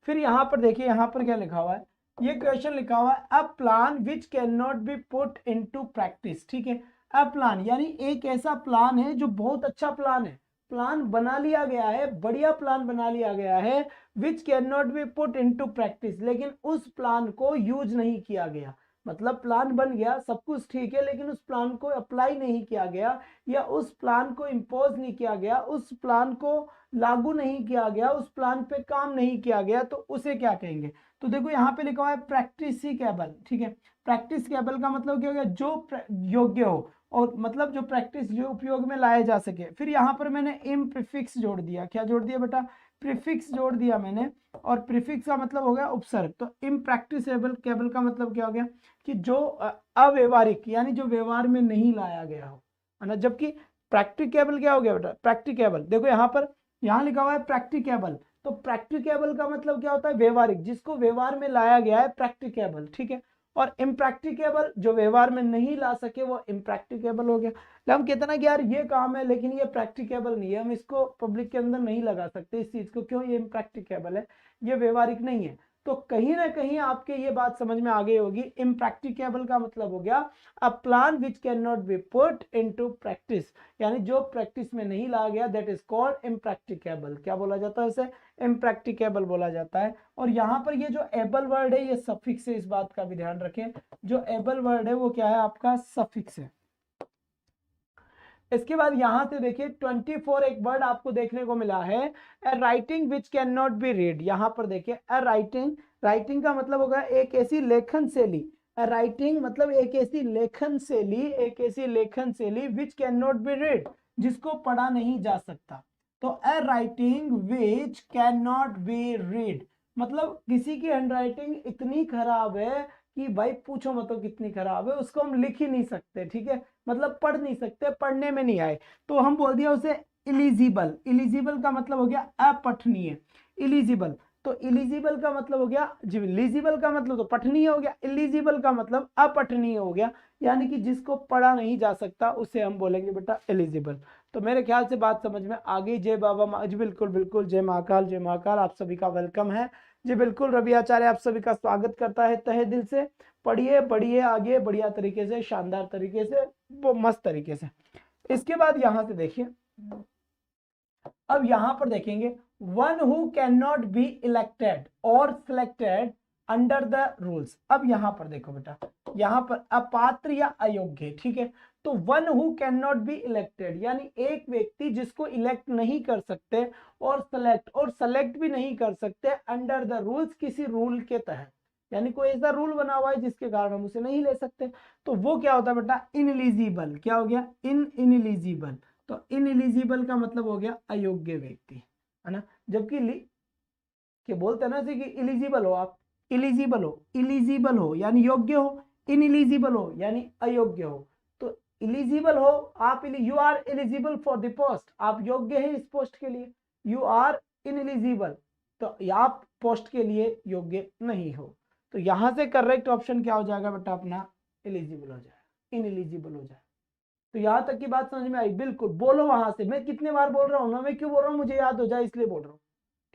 फिर यहाँ पर देखिए, यहाँ पर क्या लिखा हुआ है, ये क्वेश्चन लिखा हुआ है, a plan which can not B put into practice. ठीक है, अ प्लान यानी एक ऐसा प्लान है जो बहुत अच्छा प्लान है, प्लान बना लिया गया है, बढ़िया प्लान बना लिया गया है, विच can not B put into practice, लेकिन उस प्लान को यूज नहीं किया गया। मतलब प्लान बन गया, सब कुछ ठीक है, लेकिन उस प्लान को अप्लाई नहीं किया गया, या उस प्लान को इम्पोज नहीं किया गया, उस प्लान को लागू नहीं किया गया, उस प्लान पे काम नहीं किया गया, तो उसे क्या कहेंगे? तो देखो यहाँ पे लिखा हुआ है प्रैक्टिसिकेबल। ठीक है, प्रैक्टिसिकेबल का मतलब क्या हो गया? जो योग्य हो, और मतलब जो प्रैक्टिस, जो उपयोग में लाया जा सके। फिर यहाँ पर मैंने इम प्रीफिक्स जोड़ दिया। क्या जोड़ दिया बेटा? प्रीफिक्स जोड़ दिया मैंने, और प्रीफिक्स का मतलब हो गया उपसर्ग। तो इम्प्रैक्टिसेबल केबल का मतलब क्या हो गया? कि जो अव्यवहारिक, यानी जो व्यवहार में नहीं लाया गया हो, है ना। जबकि प्रैक्टिकेबल क्या हो गया बेटा? प्रैक्टिकेबल, देखो यहाँ पर, यहाँ लिखा हुआ है प्रैक्टिकेबल, तो प्रैक्टिकेबल का मतलब क्या होता है? व्यवहारिक, जिसको व्यवहार में लाया गया है, प्रैक्टिकेबल। ठीक है, और इम्प्रैक्टिकेबल जो व्यवहार में नहीं ला सके, वो इम्प्रैक्टिकेबल हो गया। हम कहते ना कि यार ये काम है लेकिन ये प्रैक्टिकेबल नहीं है, हम इसको पब्लिक के अंदर नहीं लगा सकते इस चीज को, क्यों? ये इम्प्रैक्टिकेबल है, ये व्यवहारिक नहीं है। तो कहीं ना कहीं आपके ये बात समझ में आ गई होगी, इम्प्रैक्टिकेबल का मतलब हो गया a plan which can not B put into practice, यानी जो प्रैक्टिस में नहीं लाया गया, दैट इज कॉल्ड इम्प्रैक्टिकेबल। क्या बोला जाता है उसे? इम्प्रैक्टिकेबल बोला जाता है। और यहाँ पर ये जो एबल वर्ड है, ये सफिक्स है, इस बात का भी ध्यान रखें। जो एबल वर्ड है वो क्या है? आपका सफिक्स है। इसके बाद यहां से देखिए 24 एक वर्ड आपको देखने को मिला है, a writing which can not be read. यहां पर देखिए ए राइटिंग, राइटिंग का मतलब होगा एक ऐसी लेखन शैली, राइटिंग मतलब एक ऐसी लेखन शैली, एक ऐसी लेखन शैली which can not be read, जिसको पढ़ा नहीं जा सकता। तो a writing which can not be read मतलब किसी की हैंडराइटिंग इतनी खराब है कि भाई पूछो मत, तो कितनी खराब है, उसको हम लिख ही नहीं सकते। ठीक है, मतलब पढ़ नहीं सकते, पढ़ने में नहीं आए, तो हम बोल दिया उसे इलिजिबल। इलिजिबल का मतलब हो गया अपठनीय, इलिजिबल। तो इलिजिबल का मतलब हो गया, जी इलिजिबल का मतलब तो पठनीय हो गया, इलिजिबल का मतलब अपठनीय हो गया, यानी कि जिसको पढ़ा नहीं जा सकता उसे हम बोलेंगे बेटा एलिजिबल। तो मेरे ख्याल से बात समझ में आ गई। जय बाबा माँ जी, बिल्कुल बिल्कुल, जय महाकाल, जय महाकाल, आप सभी का वेलकम है जी। बिल्कुल, रवि आचार्य आप सभी का स्वागत करता है तहे दिल से। पढ़िए बढ़िए आगे बढ़िया तरीके से, शानदार तरीके से, वो मस्त तरीके से। इसके बाद यहां से देखिए, अब यहां पर देखेंगे, one who can not be elected और सिलेक्टेड अंडर द रूल्स। अब यहां पर देखो बेटा, यहां पर अपात्र या अयोग्य। ठीक है, तो one who can not be elected यानी एक व्यक्ति जिसको इलेक्ट नहीं कर सकते, और सेलेक्ट भी नहीं कर सकते अंडर द रूल्स, किसी रूल के तहत, यानी कोई ऐसा रूल बना हुआ है जिसके कारण हम उसे नहीं ले सकते, तो वो क्या होता है बेटा? इनएलिजिबल। क्या हो गया? इनएलिजिबल। तो इनएलिजिबल का मतलब हो गया अयोग्य व्यक्ति, है ना। जबकि कि बोलते हैं ना कि इलिजिबल हो आप, इलिजिबल हो, इलिजिबल हो यानी योग्य हो, इनएलिजिबल हो यानी अयोग्य हो। तो इलिजिबल हो आप, you are eligible for the post, आप योग्य हैं इस पोस्ट के लिए, यू आर इनएलिजिबल, तो आप पोस्ट के लिए योग्य नहीं हो। तो यहां से करेक्ट ऑप्शन क्या हो जाएगा बेटा अपना, एलिजिबल हो जाएगा, इनएलिजिबल हो जाएगा। तो यहां तक की बात समझ में आई? बिल्कुल, बोलो वहां से, मैं कितने बार बोल रहा हूँ ना, मैं क्यों बोल रहा हूँ, मुझे याद हो जाए इसलिए बोल रहा हूँ,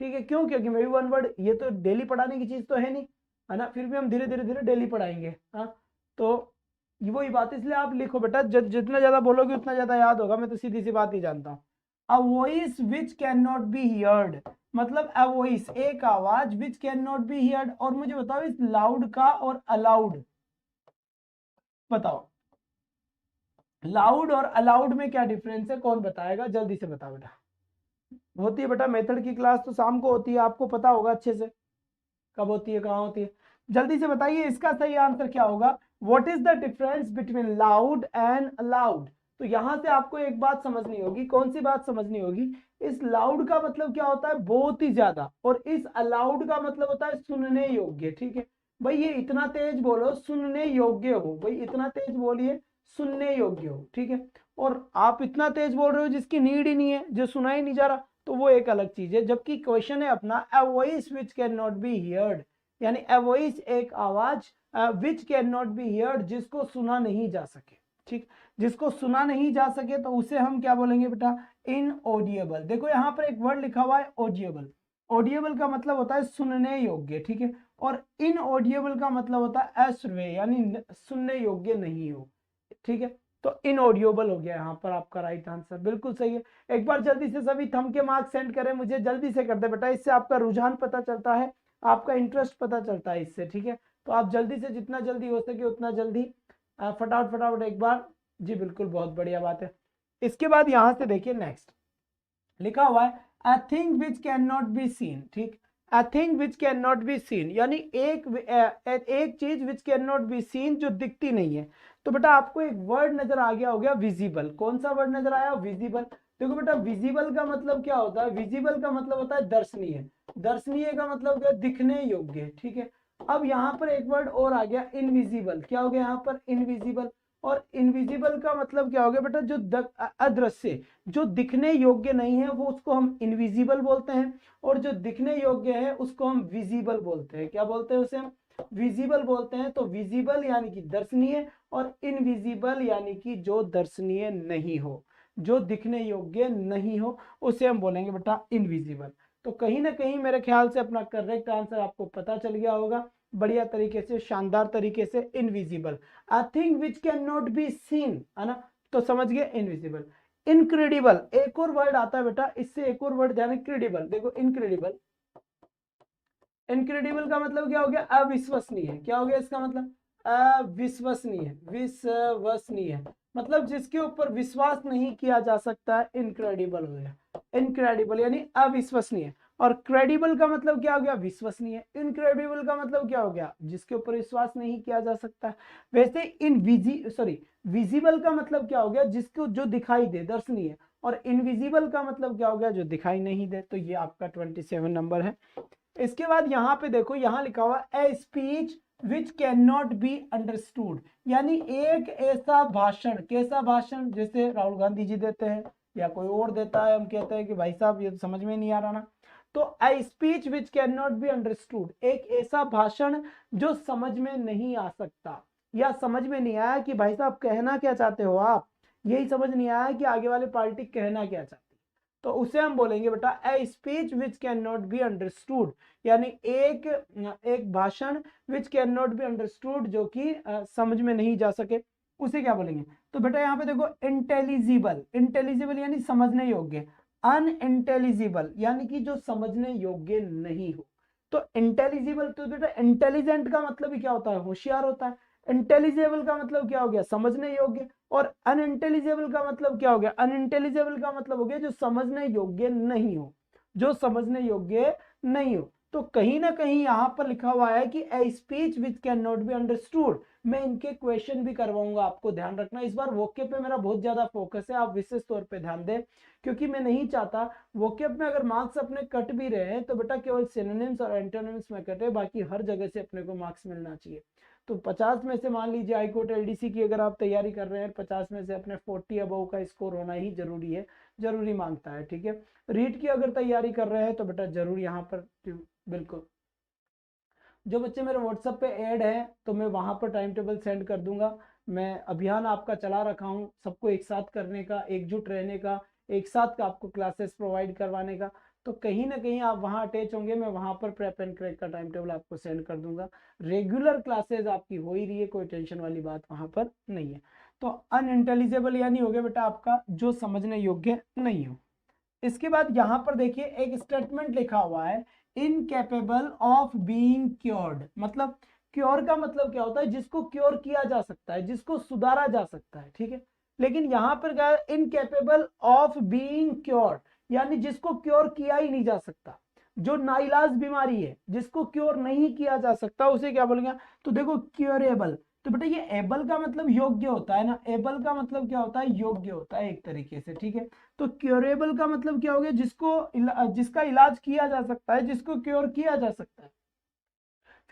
ठीक है? क्यों? क्योंकि मे बी वन वर्ड, ये तो डेली पढ़ाने की चीज तो है नहीं, है ना, फिर भी हम धीरे धीरे धीरे डेली पढ़ाएंगे। हाँ, तो वही बात, इसलिए आप लिखो बेटा, जितना ज्यादा बोलोगे उतना ज्यादा याद होगा, मैं तो सीधी सी बात ही जानता हूँ। A voice which can not B heard, मतलब अ वॉइस, एक आवाज, विच कैन नॉट बी हियर्ड। और मुझे बताओ इस लाउड का और अलाउड, बताओ लाउड और अलाउड में क्या डिफरेंस है, कौन बताएगा? जल्दी से बताओ बेटा। होती है बेटा मेथड की क्लास तो शाम को होती है, आपको पता होगा अच्छे से कब होती है, कहाँ होती है। जल्दी से बताइए इसका सही आंसर क्या होगा। What is the difference between loud and allowed? तो यहां से आपको एक बात समझनी होगी, कौन सी बात समझनी होगी? इस लाउड का मतलब क्या होता है, बहुत ही ज्यादा, और इस अलाउड का मतलब होता है सुनने योग्य, ठीक है? भाई ये इतना तेज बोलो सुनने योग्य हो, भाई इतना तेज बोलिए सुनने योग्य हो, ठीक है? और आप इतना तेज बोल रहे हो जिसकी नीड ही नहीं है, जो सुना ही नहीं जा रहा, तो वो एक अलग चीज है। जबकि क्वेश्चन है अपना a voice which can not B heard, यानी अ वॉइस एक आवाज, विच कैन नॉट बी हियर्ड जिसको सुना नहीं जा सके, ठीक? जिसको सुना नहीं जा सके तो उसे हम क्या बोलेंगे बेटा, इनऑडिएबल। देखो यहाँ पर एक वर्ड लिखा हुआ है ऑडिएबल, ऑडिएबल का मतलब होता है सुनने योग्य, ठीक है? और इनऑडिएबल का मतलब होता है अश्रव्य, यानी सुनने योग्य नहीं हो, ठीक है? तो इनऑडिएबल हो गया यहाँ पर आपका राइट आंसर, बिल्कुल सही है। एक बार जल्दी से सभी थंब के मार्क्स सेंड करें मुझे, जल्दी से कर दे बेटा, इससे आपका रुझान पता चलता है, आपका इंटरेस्ट पता चलता है इससे, ठीक है? तो आप जल्दी से जितना जल्दी हो सके उतना जल्दी फटाफट फटाफट एक बार। जी बिल्कुल, बहुत बढ़िया बात है। इसके बाद यहां से देखिए नेक्स्ट लिखा हुआ है a thing which can not be seen, ठीक? A thing which can not be seen यानी एक चीज which can not be seen, जो दिखती नहीं है। तो बेटा आपको एक वर्ड नजर आ गया हो गया विजिबल, कौन सा वर्ड नजर आया, विजिबल। देखो बेटा विजिबल का मतलब क्या होता है, विजिबल का मतलब होता है दर्शनीय, दर्शनीय का मतलब क्या, दिखने योग्य, ठीक है? अब यहाँ पर एक वर्ड और आ गया इनविजिबल, क्या हो गया यहाँ पर, इनविजिबल। और इनविजिबल का मतलब क्या हो गया बेटा, जो अदृश्य, जो दिखने योग्य नहीं है वो उसको हम इनविजिबल बोलते हैं, और जो दिखने योग्य है उसको हम विजिबल बोलते हैं। क्या बोलते हैं उसे हम, विजिबल बोलते हैं। तो विजिबल यानी कि दर्शनीय, और इनविजिबल यानी कि जो दर्शनीय नहीं हो, जो दिखने योग्य नहीं हो, उसे हम बोलेंगे बेटा इनविजिबल। तो कहीं ना कहीं मेरे ख्याल से अपना करेक्ट आंसर आपको पता चल गया होगा बढ़िया तरीके से, शानदार तरीके से, invisible, a thing which can not be scene, है ना? तो समझ गए इनविजिबल। इनक्रेडिबल एक और वर्ड आता है बेटा, इससे एक और वर्ड ध्यान, क्रेडिबल। देखो इनक्रेडिबल, इनक्रेडिबल का मतलब क्या हो गया, अविश्वसनीय। क्या हो गया इसका मतलब, अविश्वसनीय, विश्वसनीय, मतलब जिसके ऊपर विश्वास नहीं किया जा सकता है, इनक्रेडिबल हो गया। इनक्रेडिबल यानी अविश्वसनीय, और क्रेडिबल का मतलब क्या हो गया, विश्वसनीय। इनक्रेडिबल का मतलब क्या हो गया, जिसके ऊपर विश्वास नहीं किया जा सकता। वैसे विजिबल का मतलब क्या हो गया, जिसको जो दिखाई दे, दर्शनीय। और इनविजिबल का मतलब क्या हो गया, जो दिखाई नहीं दे। तो ये आपका 27 नंबर है। इसके बाद यहाँ पे देखो, यहाँ लिखा हुआ a speech which can not be understood, यानी एक ऐसा भाषण, कैसा भाषण, जैसे राहुल गांधी जी देते हैं या कोई और देता है, हम कहते हैं कि भाई साहब ये तो समझ में नहीं आ रहा ना। तो a speech which can not be understood, एक ऐसा भाषण जो समझ में नहीं आ सकता, या समझ में नहीं आया कि भाई साहब कहना क्या चाहते हो आप, यही समझ नहीं आया कि आगे वाले पार्टी कहना क्या चाहती, तो उसे हम बोलेंगे बेटा a speech which can not be understood, यानी एक भाषण विच कैन नॉट बी अंडरस्टूड, जो कि समझ में नहीं जा सके, उसे क्या बोलेंगे। तो बेटा यहाँ पे देखो इंटेलिजिबल, इंटेलिजिबल यानी समझने योग्य, अनइंटेलिजिबल यानी कि जो समझने योग्य नहीं हो। तो इंटेलिजिबल, तो बेटा इंटेलिजेंट का मतलब ही क्या होता है, होशियार होता है। इंटेलिजिबल का मतलब क्या हो गया, समझने योग्य। और अनइंटेलिजिबल का मतलब क्या हो गया, अनइंटेलिजिबल का मतलब हो गया जो समझने योग्य नहीं हो, जो समझने योग्य नहीं हो। तो कहीं ना कहीं यहां पर लिखा हुआ है कि a speech which can not be understood. मैं इनके क्वेश्चन भी करवाऊंगा, आपको ध्यान रखना, इस बार वोकेब पे मेरा बहुत ज्यादा फोकस है, आप विशेष तौर पे ध्यान दें, क्योंकि मैं नहीं चाहता वोकेब में अगर मार्क्स अपने कट भी रहे हैं तो बेटा केवल सिनोनिम्स और एंटोनिम्स में कटे, बाकी हर जगह से अपने को मार्क्स मिलना चाहिए। तो 50 में से मान लीजिए हाईकोर्ट एलडीसी की अगर आप तैयारी कर रहे हैं, 50 में से अपने 40 अबव का स्कोर होना ही जरूरी है, जरूरी मांगता है, ठीक है। रीट की अगर तैयारी कर रहे हैं तो बेटा जरूर यहाँ पर बिल्कुल जो बच्चे मेरे व्हाट्सएप पे ऐड है तो मैं वहां पर टाइम टेबल सेंड कर दूंगा। मैं अभियान आपका चला रखा हूँ सबको एक साथ करने का, एकजुट रहने का, एक साथ का आपको क्लासेस प्रोवाइड करवाने का। तो कहीं ना कहीं आप वहां अटैच होंगे, मैं वहां पर प्रेप एंड क्रैक का टाइम टेबल आपको सेंड कर दूंगा। रेगुलर क्लासेस आपकी हो ही रही है, कोई टेंशन वाली बात वहां पर नहीं है। तो अनइंटेलिजिबल यानी हो गया बेटा आपका जो समझने योग्य नहीं हो। इसके बाद यहां पर देखिए एक स्टेटमेंट लिखा हुआ है, इनकेपेबल ऑफ बीइंग क्योर्ड। मतलब क्योर का मतलब क्या होता है, जिसको क्योर किया जा सकता है, जिसको सुधारा जा सकता है, ठीक है। लेकिन यहां पर क्या है, इनकेपेबल ऑफ बीइंग क्योर्ड, यानी जिसको क्योर किया ही नहीं जा सकता, जो नाइलाज बीमारी है, जिसको क्योर नहीं किया जा सकता, उसे क्या बोलेंगे। तो देखो क्योरेबल, तो बेटा ये एबल का मतलब योग्य होता है ना, एबल का मतलब क्या होता है, योग्य होता है एक तरीके से, ठीक है। तो क्योरेबल का मतलब क्या हो गया, जिसका इलाज किया जा सकता है, जिसको क्योर किया जा सकता है।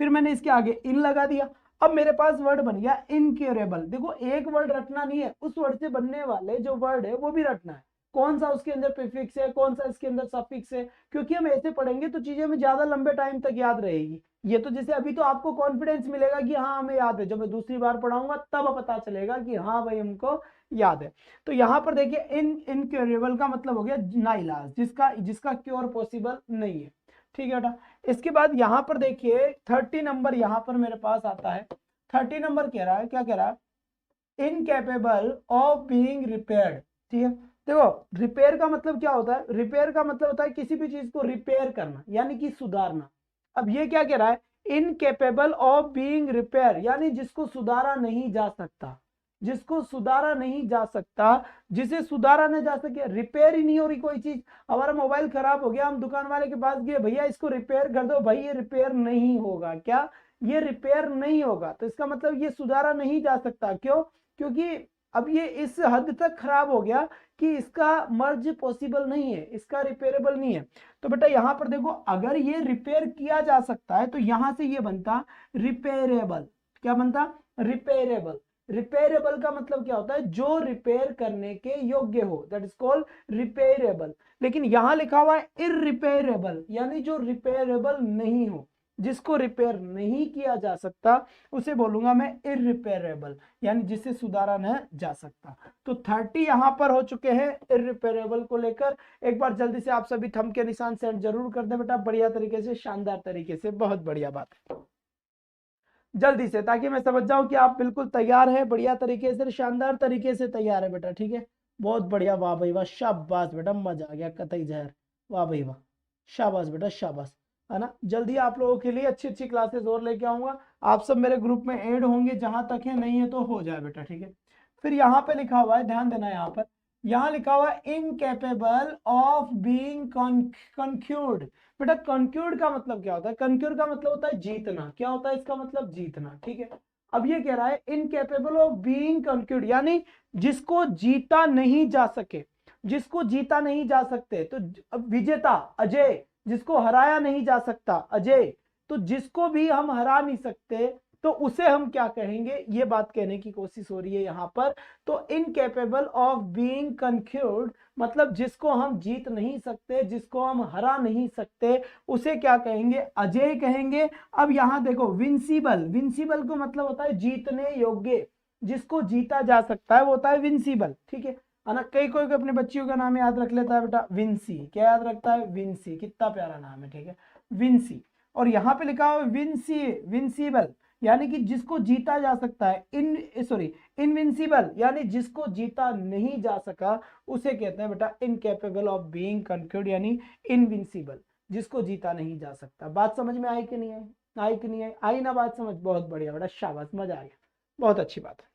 फिर मैंने इसके आगे इन लगा दिया, अब मेरे पास वर्ड बन गया इनक्योरेबल। देखो एक वर्ड रटना नहीं है, उस वर्ड से बनने वाले जो वर्ड है वो भी रटना है, कौन सा उसके अंदर प्रीफिक्स है, कौन सा इसके अंदर सफिक्स है, क्योंकि हम ऐसे पढ़ेंगे तो चीजें हमें ज्यादा लंबे टाइम तक याद रहेगी। ये तो जैसे अभी तो आपको कॉन्फिडेंस मिलेगा कि हाँ हमें याद है, जब मैं दूसरी बार पढ़ाऊंगा तब पता चलेगा कि हाँ भाई हमको याद है। तो यहाँ पर देखिए इनक्योरेबल का मतलब हो गया नाइलाज, जिसका जिसका क्योर पॉसिबल नहीं है, ठीक है बेटा। इसके बाद यहाँ पर देखिए 30 नंबर यहाँ पर मेरे पास आता है। 30 नंबर कह रहा है, क्या कह रहा है, इनकेपेबल ऑफ बीइंग रिपेयर्ड, ठीक है। देखो रिपेयर का मतलब क्या होता है, रिपेयर का मतलब होता है किसी भी चीज को रिपेयर करना, यानी कि सुधारना। अब ये क्या कह रहा है, इनकेपेबल ऑफ बीइंग रिपेयर, यानी जिसको सुधारा नहीं जा सकता, जिसको सुधारा नहीं जा सकता, जिसे सुधारा नहीं जा सके, रिपेयर ही नहीं हो रही कोई चीज। हमारा मोबाइल खराब हो गया, हम दुकान वाले के पास गए, भैया इसको रिपेयर कर दो, भाई ये रिपेयर नहीं होगा, क्या ये रिपेयर नहीं होगा, तो इसका मतलब ये सुधारा नहीं जा सकता। क्यों, क्योंकि अब ये इस हद तक खराब हो गया कि इसका मर्ज पॉसिबल नहीं है, इसका रिपेयरेबल नहीं है। तो बेटा यहां पर देखो अगर ये रिपेयर किया जा सकता है तो यहां से ये बनता रिपेयरेबल। क्या बनता, रिपेयरेबल। रिपेयरेबल का मतलब क्या होता है, जो रिपेयर करने के योग्य हो, दैट इज कॉल्ड रिपेयरेबल। लेकिन यहां लिखा हुआ है इररिपेयरेबल, यानी जो रिपेयरेबल नहीं हो, जिसको रिपेयर नहीं किया जा सकता, उसे बोलूंगा मैं इररिपेयरेबल, यानी जिसे सुधारा न जा सकता। तो 30 यहां पर हो चुके हैं इररिपेयरेबल को लेकर। एक बार जल्दी से आप सभी थंब के निशान सेंड जरूर कर दे बेटा, बढ़िया तरीके से, शानदार तरीके से, बहुत बढ़िया बात है, जल्दी से, ताकि मैं समझ जाऊं कि आप बिल्कुल तैयार है, बढ़िया तरीके से, शानदार तरीके से तैयार है बेटा, ठीक है। बहुत बढ़िया, वाह भाई वाह, शाबाश बेटा, मजा आ गया, कतई जहर, वाह भाई वाह, शाबाश बेटा शाबाश, है ना। जल्दी आप लोगों के लिए अच्छी अच्छी क्लासेस और लेके आऊंगा। आप सब मेरे ग्रुप में ऐड होंगे, जहां तक है, नहीं है तो हो जाए बेटा, ठीक है। फिर यहाँ पे लिखा हुआ है, ध्यान देना, यहाँ लिखा हुआ है इनकेपेबल ऑफ बीइंग कंक्यूर्ड। बेटा कंक्यूर्ड का मतलब क्या होता है, कंक्यूर्ड का मतलब होता है जीतना, क्या होता है इसका मतलब, जीतना, ठीक है। अब ये कह रहा है इनकेपेबल ऑफ बीइंग कंक्यूर्ड, यानी जिसको जीता नहीं जा सके, जिसको जीता नहीं जा सकते, तो अब विजेता अजय, जिसको हराया नहीं जा सकता अजय, तो जिसको भी हम हरा नहीं सकते तो उसे हम क्या कहेंगे, ये बात कहने की कोशिश हो रही है यहां पर। तो इनकेपेबल ऑफ बीइंग कंक्यूर्ड मतलब जिसको हम जीत नहीं सकते, जिसको हम हरा नहीं सकते, उसे क्या कहेंगे, अजय कहेंगे। अब यहां देखो विंसिबल, विंसिबल को मतलब होता है जीतने योग्य, जिसको जीता जा सकता है वो होता है विंसिबल, ठीक है ना। कई कोई अपने बच्चियों का नाम याद रख लेता है बेटा, विंसी, क्या याद रखता है, विंसी, कितना प्यारा नाम है, ठीक है, विंसी। और यहां पे लिखा हुआ विंसी, विंसिबल, यानी कि जिसको जीता जा सकता है, इनविंसिबल, यानी जिसको जीता नहीं जा सका, उसे कहते हैं बेटा इनकेपेबल ऑफ बीइंग कंक्यूर्ड, यानी इनविंसिबल, जिसको जीता नहीं जा सकता। बात समझ में आई कि नहीं आई, आई कि नहीं आई, आई ना बात समझ, बहुत बढ़िया बेटा, शाबाश, मजा आ गया, बहुत अच्छी बात है।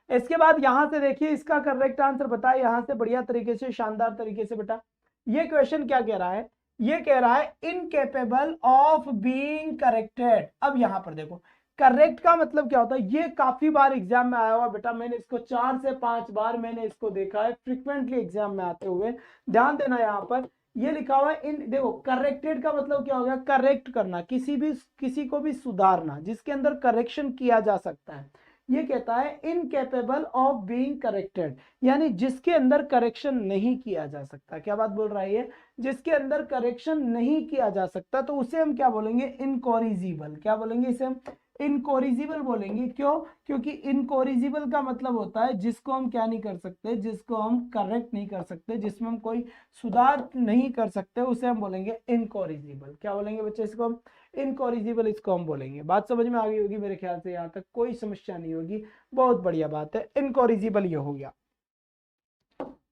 इसके बाद यहां से देखिए इसका करेक्ट आंसर बताए, यहां से बढ़िया तरीके से, शानदार तरीके से बेटा। ये क्वेश्चन क्या कह रहा है, ये कह रहा है इनकेपेबल ऑफ बीइंग करेक्टेड। अब यहां पर देखो करेक्ट का मतलब क्या होता है, ये काफी बार एग्जाम में आया हुआ बेटा, मैंने इसको 4 से 5 बार मैंने इसको देखा है फ्रीक्वेंटली एग्जाम में आते हुए। ध्यान देना यहाँ पर, ये लिखा हुआ है इन, देखो करेक्टेड का मतलब क्या हो गया, करेक्ट करना, किसी को भी सुधारना, जिसके अंदर करेक्शन किया जा सकता है। ये कहता है इनकेपेबल ऑफ बीइंग करेक्टेड, यानी जिसके अंदर करेक्शन नहीं किया जा सकता। क्या बात बोल रहा है ये, जिसके अंदर करेक्शन नहीं किया जा सकता, तो उसे हम क्या बोलेंगे, इनकॉरिजिबल। क्या बोलेंगे इसे हम, इनकॉरिजिबल बोलेंगे। क्यों, क्योंकि इनकॉरिजिबल का मतलब होता है जिसको हम क्या नहीं कर सकते, जिसको हम करेक्ट नहीं कर सकते, जिसमें हम कोई सुधार नहीं कर सकते, उसे हम बोलेंगे इनकॉरिजिबल। क्या बोलेंगे बच्चे इसको हम, इनकॉरिजिबल इसको हम बोलेंगे। बात समझ में आ गई होगी मेरे ख्याल से, यहाँ तक कोई समस्या नहीं होगी, बहुत बढ़िया बात है, इनकॉरिजिबल ये हो गया।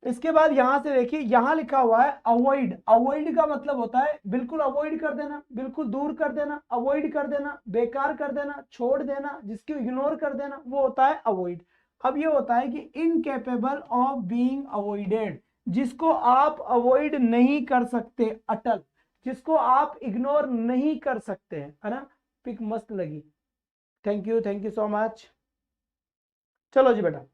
इसके बाद यहां से देखिए, यहां लिखा हुआ है अवॉइड। अवॉइड का मतलब होता है बिल्कुल अवॉइड कर देना, बिल्कुल दूर कर देना, अवॉइड कर देना, बेकार कर देना, छोड़ देना, जिसको इग्नोर कर देना, वो होता है अवॉइड। अब ये होता है कि इनकेपेबल ऑफ बीइंग अवॉइडेड, जिसको आप अवॉइड नहीं कर सकते, अटल, जिसको आप इग्नोर नहीं कर सकते, है ना। पिक मस्त लगी, थैंक यू सो मच। चलो जी बेटा,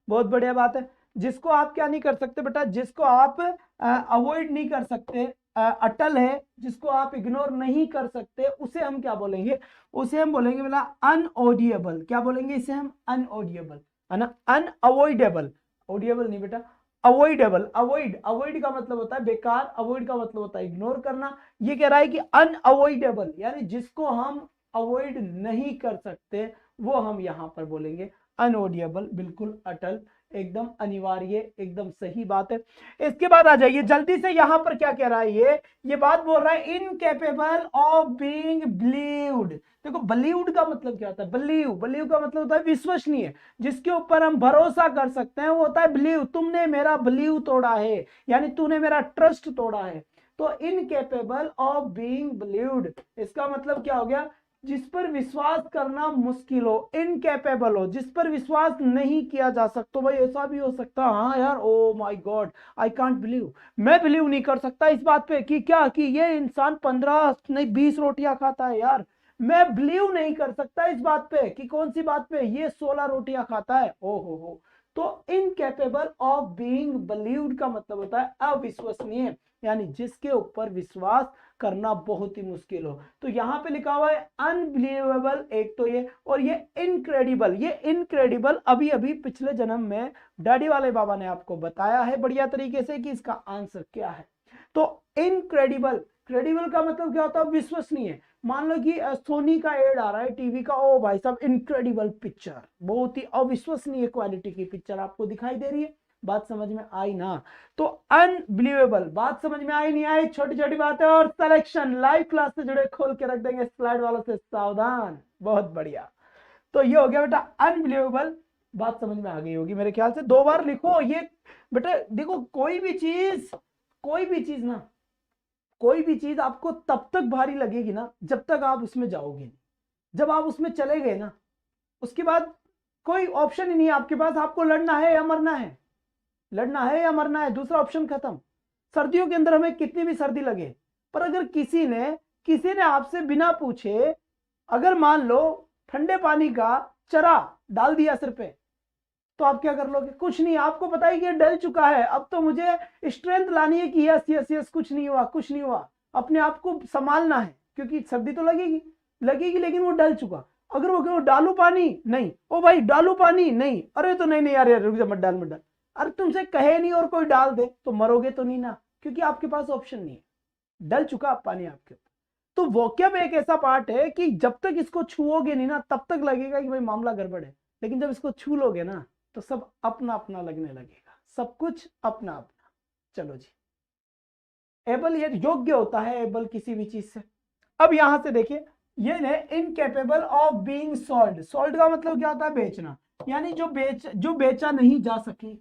बहुत बढ़िया बात है। जिसको आप क्या नहीं कर सकते बेटा, जिसको आप अवॉइड नहीं कर सकते, अटल है, जिसको आप इग्नोर नहीं कर सकते, उसे हम क्या बोलेंगे, उसे हम बोलेंगे बेटा अनऑडिएबल। क्या बोलेंगे इसे हम, अनऑडिएबल, है ना, अनअवॉइडेबल, ऑडिएबल नहीं बेटा, अवॉइडेबल। अवॉइड, अवॉइड का मतलब होता है बेकार, अवॉइड का मतलब होता है इग्नोर करना। ये कह रहा है कि अनअवॉइडेबल, यानी जिसको हम अवॉइड नहीं कर सकते, वो हम यहां पर बोलेंगे अनऑडिएबल। बिल्कुल अटल, एकदम अनिवार्य, एकदम सही बात है। इसके बाद आ जाइए जल्दी से, यहां पर क्या कह रहा है ये बात बोल रहा है इनकेपेबल ऑफ बीइंग बिलीव्ड। देखो बिलीव्ड का मतलब क्या होता है, बिलीव, बिलीव का मतलब होता है विश्वसनीय, जिसके ऊपर हम भरोसा कर सकते हैं, वो होता है बिलीव। तुमने मेरा बिलीव तोड़ा है, यानी तूने मेरा ट्रस्ट तोड़ा है। तो इनकेपेबल ऑफ बीइंग बिलीव्ड, इसका मतलब क्या हो गया, जिस पर विश्वास करना मुश्किल हो, इनकेपेबल हो, जिस पर विश्वास नहीं किया जा सकता। भाई ऐसा भी हो सकता, हाँ यार, oh my God, I can't believe, मैं बिलीव नहीं कर सकता इस बात पे कि क्या, कि ये इंसान 15 नहीं 20 रोटियां खाता है यार, मैं बिलीव नहीं कर सकता इस बात पे कि कौन सी बात पे, ये 16 रोटियां खाता है, ओ हो। तो इनकेपेबल ऑफ बीइंग बिलीव्ड का मतलब होता है अविश्वसनीय, यानी जिसके ऊपर विश्वास करना बहुत ही मुश्किल हो। तो यहां पे लिखा हुआ है अनबिलीवेबल, एक तो ये, और ये इनक्रेडिबल। ये इनक्रेडिबल अभी अभी पिछले जन्म में डैडी वाले बाबा ने आपको बताया है बढ़िया तरीके से कि इसका आंसर क्या है। तो इनक्रेडिबल, क्रेडिबल का मतलब क्या होता है, विश्वसनीय। मान लो कि सोनी का एड आ रहा है टीवी का, ओ भाई साहब इनक्रेडिबल पिक्चर, बहुत ही अविश्वसनीय क्वालिटी की पिक्चर आपको दिखाई दे रही है। बात समझ में आई ना। तो अनबिलीवेबल, बात समझ में आई नहीं आई, छोटी छोटी बातें और सिलेक्शन लाइव क्लास से जुड़े खोल के रख देंगे, स्लाइड वालों से सावधान। बहुत बढ़िया, तो ये हो गया बेटा अनबिलीवेबल। बात समझ में आ गई होगी मेरे ख्याल से, 2 बार लिखो ये बेटा। देखो कोई भी चीज ना, कोई भी चीज आपको तब तक भारी लगेगी ना जब तक आप उसमें जाओगे। जब आप उसमें चले गए ना, उसके बाद कोई ऑप्शन ही नहीं है आपके पास, आपको लड़ना है या मरना है, लड़ना है या मरना है, दूसरा ऑप्शन खत्म। सर्दियों के अंदर हमें कितनी भी सर्दी लगे, पर अगर किसी ने आपसे बिना पूछे, अगर मान लो ठंडे पानी का चरा डाल दिया सिर पे, तो आप क्या कर लोगे, कुछ नहीं, आपको पता है कि डल चुका है, अब तो मुझे स्ट्रेंथ लानी है कि यस यस यस कुछ नहीं हुआ, कुछ नहीं हुआ, अपने आप को संभालना है, क्योंकि सर्दी तो लगेगी लगेगी, लेकिन वो डल चुका। अगर वो कहो डालू पानी, नहीं, ओ भाई डालू पानी, नहीं, अरे तो नहीं यार रुक जा, मत डाल मत डाल। अरे तुमसे कहे नहीं और कोई डाल दे तो मरोगे तो नहीं ना, क्योंकि आपके पास ऑप्शन नहीं है, डल चुका पानी आपके ऊपर। तो वोकैब एक ऐसा पार्ट है कि जब तक इसको छुओगे नहीं ना, तब तक लगेगा कि भाई मामला गड़बड़ है, लेकिन जब इसको छू लोगे ना, तो सब अपना अपना लगने लगेगा, सब कुछ अपना अपना। चलो जी, एबल ये योग्य होता है, एबल किसी भी चीज से। अब यहां से देखिए, ये है incapable of being sold. Sold का मतलब क्या होता है, बेचना, यानी जो बेचा नहीं जा सके,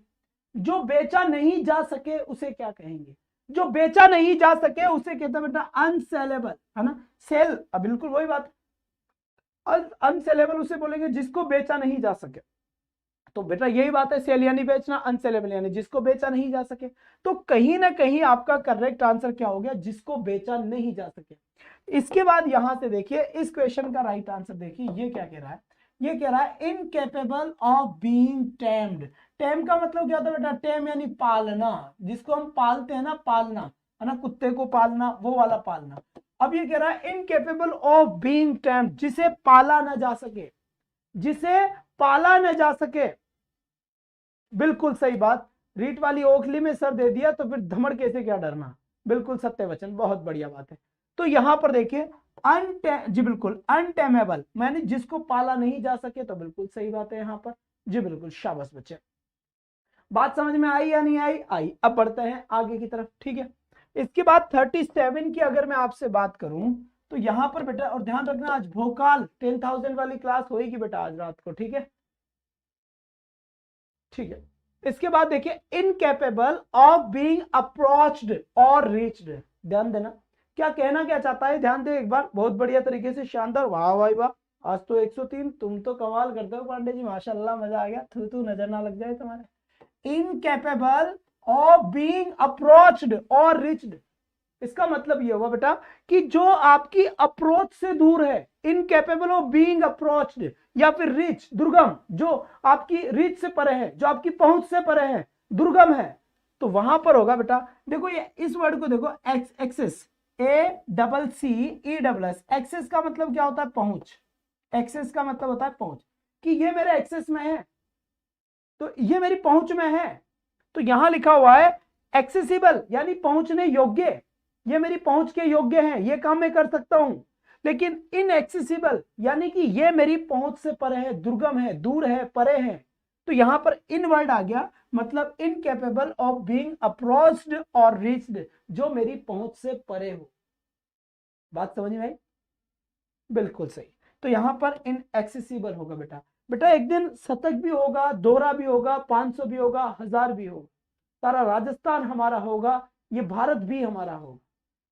जो बेचा नहीं जा सके उसे क्या कहेंगे, जो बेचा नहीं जा सके उसे कहते हैं बेटा अनसेलेबल, है ना। सेल, बिल्कुल वही बात, अनसेलेबल उसे बोलेंगे जिसको बेचा नहीं जा सके। तो बेटा यही बात है, सेल यानी बेचना, अनसेलेबल यानी जिसको बेचा नहीं जा सके। तो कहीं ना कहीं आपका करेक्ट आंसर क्या हो गया, जिसको बेचा नहीं जा सके। इसके बाद यहां से देखिए, इस क्वेश्चन का राइट आंसर देखिए, ये क्या कह रहा है, ये कह रहा है इनकेपेबल ऑफ बीइंग टेम्ड। टेम का मतलब क्या होता है बेटा? टेम यानी पालना, जिसको हम पालते हैं ना, पालना है ना, कुत्ते को पालना, वो वाला पालना। अब ये कह रहा है इनकेपेबल ऑफ बीइंग टेम्ड, जिसे पाला ना जा सके, जिसे पाला न जा सके। बिल्कुल सही बात। रीट वाली ओखली में सर दे दिया तो फिर धमड़ कैसे क्या डरना। बिल्कुल सत्य वचन, बहुत बढ़िया बात है। तो यहां पर देखिए जी बिल्कुल अनटेमेबल, मैंने जिसको पाला नहीं जा सके, तो बिल्कुल सही बात है यहां पर। जी बिल्कुल, शाबाश बच्चे। बात समझ में आई या नहीं आई? आई। अब बढ़ते हैं आगे की तरफ, ठीक है। इसके बाद 37 की अगर मैं आपसे बात करूं तो यहां पर बेटा, और ध्यान रखना आज भोकाल 10,000 वाली क्लास होगी बेटा आज रात को, ठीक है, ठीक है। इसके बाद देखिए इनकेपेबल ऑफ बीइंग अप्रोच्ड और रीच्ड, ध्यान देना क्या कहना क्या चाहता है, ध्यान दे एक बार, बहुत बढ़िया तरीके से, शानदार, वाह भाई वाह, आज तो 103, तुम तो कमाल करते हो पांडे जी, माशाल्लाह, मजा आ गया, थू थू नजर ना लग जाए तुम्हारे। इनकेपेबल ऑफ बीइंग अप्रोच्ड और रीच्ड, इसका मतलब ये हुआ बेटा कि जो आपकी अप्रोच से दूर है, इनकेपेबल ऑफ बीइंग अप्रोच्ड, या फिर रिच, दुर्गम, जो आपकी रीच से परे है, जो आपकी पहुंच से परे है, दुर्गम है, तो वहां पर होगा बेटा। देखो ये इस वर्ड को देखो, एक्सेस, ACCESS, एक्सेस का मतलब क्या होता है? पहुंच। एक्सेस का मतलब होता है पहुंच, कि ये मेरे एक्सेस में है, तो ये मेरी पहुंच में है। तो यहां लिखा हुआ है एक्सेसिबल यानी पहुंचने योग्य, ये मेरी पहुंच के योग्य है, ये काम मैं कर सकता हूं। लेकिन इनएक्सेसिबल यानी कि ये मेरी पहुंच से परे है, दुर्गम है, दूर है, परे है। तो यहां पर इन वर्ड आ गया, मतलब इनकेपेबल ऑफ बीइंग अप्रोच्ड और रीच्ड, जो मेरी पहुंच से परे हो। बात समझ में आई? बिल्कुल सही। तो यहां पर इनएक्सेसिबल होगा बेटा। बेटा एक दिन शतक भी होगा, दोहरा भी होगा, 500 भी होगा, 1000 भी होगा, सारा राजस्थान हमारा होगा, ये भारत भी हमारा होगा।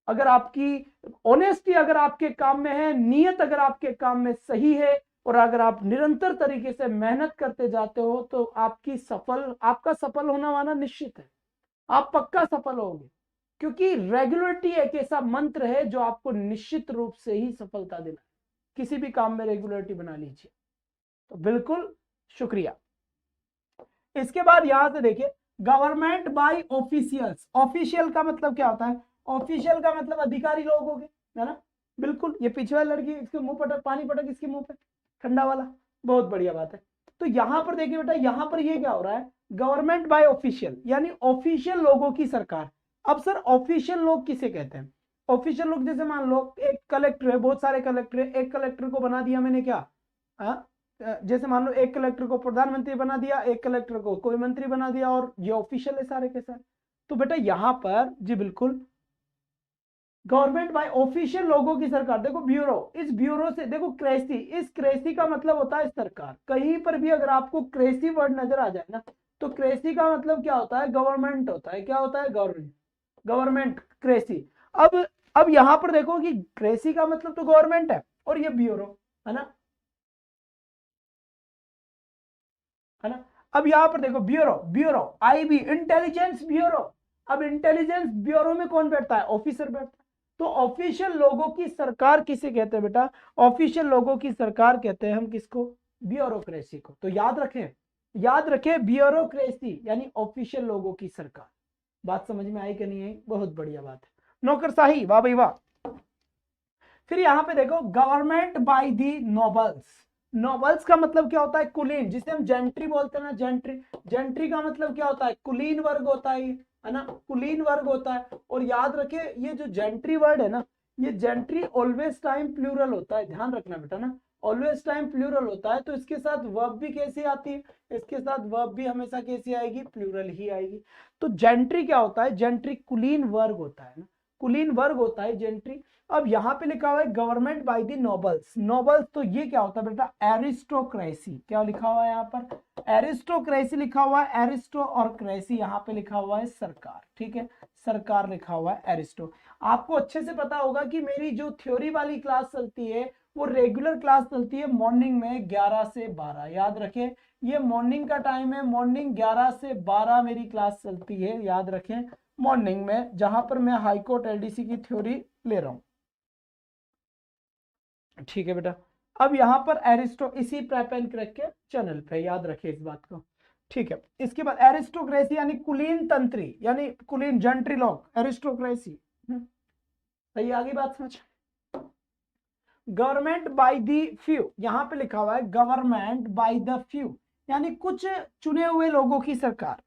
अगर आपकी ऑनेस्टी अगर आपके काम में है, नियत अगर आपके काम में सही है, और अगर आप निरंतर तरीके से मेहनत करते जाते हो, तो आपका सफल होना वाला निश्चित है, आप पक्का सफल होंगे। क्योंकि रेगुलरिटी एक ऐसा मंत्र है जो आपको निश्चित रूप से ही सफलता देना है। किसी भी काम में रेगुलरिटी बना लीजिए। तो बिल्कुल शुक्रिया। इसके बाद यहां से देखिए गवर्नमेंट बाय ऑफिशियल्स, ऑफिशियल का मतलब क्या होता है? ऑफिशियल का मतलब अधिकारी लोग हो गए, है ना। बिल्कुल, ये पीछे वाली लड़की, इसके मुंह पटक, पानी पटक इसके मुंह पे, ठंडा वाला, बहुत बढ़िया बात है। तो यहां पर देखिए बेटा, यहां पर ये क्या हो रहा है? गवर्नमेंट बाय ऑफिशियल यानी ऑफिशियल लोगों की सरकार। अब सर ऑफिशियल लोग किसे कहते हैं? ऑफिशियल लोग जैसे मान लो एक कलेक्टर है, बहुत सारे कलेक्टर है, एक कलेक्टर को बना दिया मैंने क्या, जैसे मान लो एक कलेक्टर को प्रधानमंत्री बना दिया, एक कलेक्टर को कोई मंत्री बना दिया, और ये ऑफिशियल है सारे के सारे। तो बेटा यहां पर जी बिल्कुल गवर्नमेंट बाय ऑफिशियल लोगों की सरकार। देखो ब्यूरो, इस ब्यूरो से देखो क्रेसी, इस क्रेसी का मतलब होता है सरकार। कहीं पर भी अगर आपको क्रेसी वर्ड नजर आ जाए ना, तो क्रेसी का मतलब क्या होता है? गवर्नमेंट होता है। क्या होता है? Government, government cracy. अब यहां पर देखो कि क्रेसी का मतलब तो गवर्नमेंट है, और ये ब्यूरो है ना, है ना। अब यहां पर देखो bureau, bureau IB, intelligence bureau. अब इंटेलिजेंस ब्यूरो में कौन बैठता है? ऑफिसर बैठता है। तो ऑफिशियल लोगों की सरकार किसे कहते हैं बेटा? ऑफिशियल लोगों की सरकार कहते हैं हम किसको? ब्यूरोक्रेसी को। तो याद रखें, याद रखें, ब्यूरोक्रेसी यानी ऑफिशियल लोगों की सरकार। बात समझ में आई कि नहीं आई? बहुत बढ़िया बात है, नौकरशाही, वाह भाई वाह। फिर यहां पे देखो government by the nobles. Nobles का मतलब क्या होता है? कुलीन, जिसे हम जेंट्री बोलते हैं ना, जेंट्री। जेंट्री का मतलब क्या होता है? कुलीन वर्ग होता है ना, कुलीन वर्ग होता है। और याद रखे ये जो जेंट्री वर्ड है ना, ये जेंट्री ऑलवेज टाइम प्लूरल होता है, ध्यान रखना बेटा ना, ऑलवेज टाइम प्लूरल होता है। तो इसके साथ वर्ब भी कैसी आती है? इसके साथ वर्ब भी हमेशा कैसी आएगी? प्लूरल ही आएगी। तो जेंट्री क्या होता है? जेंट्री कुलीन वर्ग होता है ना, कुलीन वर्ग होता है जेंट्री। अब यहां पे लिखा हुआ है government by the nobles. Nobles तो ये क्या होता है बेटा? एरिस्टोक्रेसी। क्या लिखा हुआ है यहाँ पर? एरिस्टोक्रेसी लिखा हुआ है, एरिस्टो और क्रेसी यहाँ पे लिखा हुआ है सरकार, ठीक है, सरकार लिखा हुआ है एरिस्टो। आपको अच्छे से पता होगा कि मेरी जो थ्योरी वाली क्लास चलती है वो रेगुलर क्लास चलती है मॉर्निंग में 11 से 12। याद रखें, ये मॉर्निंग का टाइम है, मॉर्निंग 11 से 12 मेरी क्लास चलती है, याद रखें, मॉर्निंग में, जहां पर मैं हाईकोर्ट LDC की थ्योरी ले रहा हूं, ठीक है बेटा। अब यहां पर एरिस्टो इसी प्रेप एंड क्रैक के चैनल पे, याद रखिए इस बात को। ठीक है। इसके बाद एरिस्टोक्रेसी यानी कुलीन तंत्री, यानी कुलीन जंट्री लोग, एरिस्टोक्रेसी। सही आगे बात समझ। गवर्नमेंट बाय द फ्यू, यहां पे लिखा हुआ है गवर्नमेंट बाय द फ्यू, यानी कुछ चुने हुए लोगों की सरकार,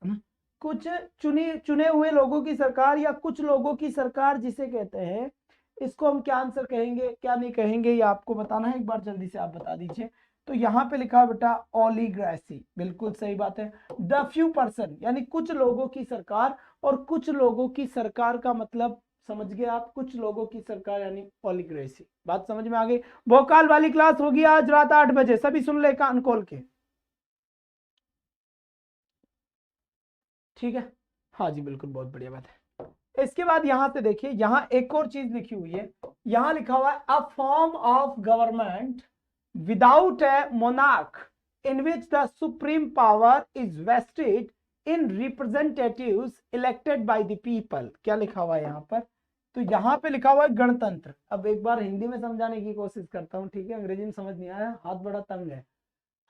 कुछ चुने हुए लोगों की सरकार या कुछ लोगों की सरकार जिसे कहते हैं, इसको हम क्या आंसर कहेंगे क्या नहीं कहेंगे ये आपको बताना है, एक बार जल्दी से आप बता दीजिए। तो यहाँ पे लिखा है बेटा ओलिगार्सी, बिल्कुल सही बात है। द फ्यू पर्सन यानी कुछ लोगों की सरकार, और कुछ लोगों की सरकार का मतलब समझ गए आप, कुछ लोगों की सरकार यानी ओलिगार्सी। बात समझ में आ गई। भोकाल वाली क्लास होगी आज रात 8 बजे, सभी सुन ले कान खोल के, ठीक है। हाँ जी बिल्कुल, बहुत बढ़िया बात है। इसके बाद यहां से देखिए, यहां एक और चीज लिखी हुई है, यहां लिखा हुआ है a form of government without a monarch in which the supreme power is vested in representatives elected by the people. क्या लिखा हुआ है यहां पर? तो यहां पे लिखा हुआ है गणतंत्र। अब एक बार हिंदी में समझाने की कोशिश करता हूं, ठीक है, अंग्रेजी में समझ नहीं आया, हाथ बड़ा तंग है।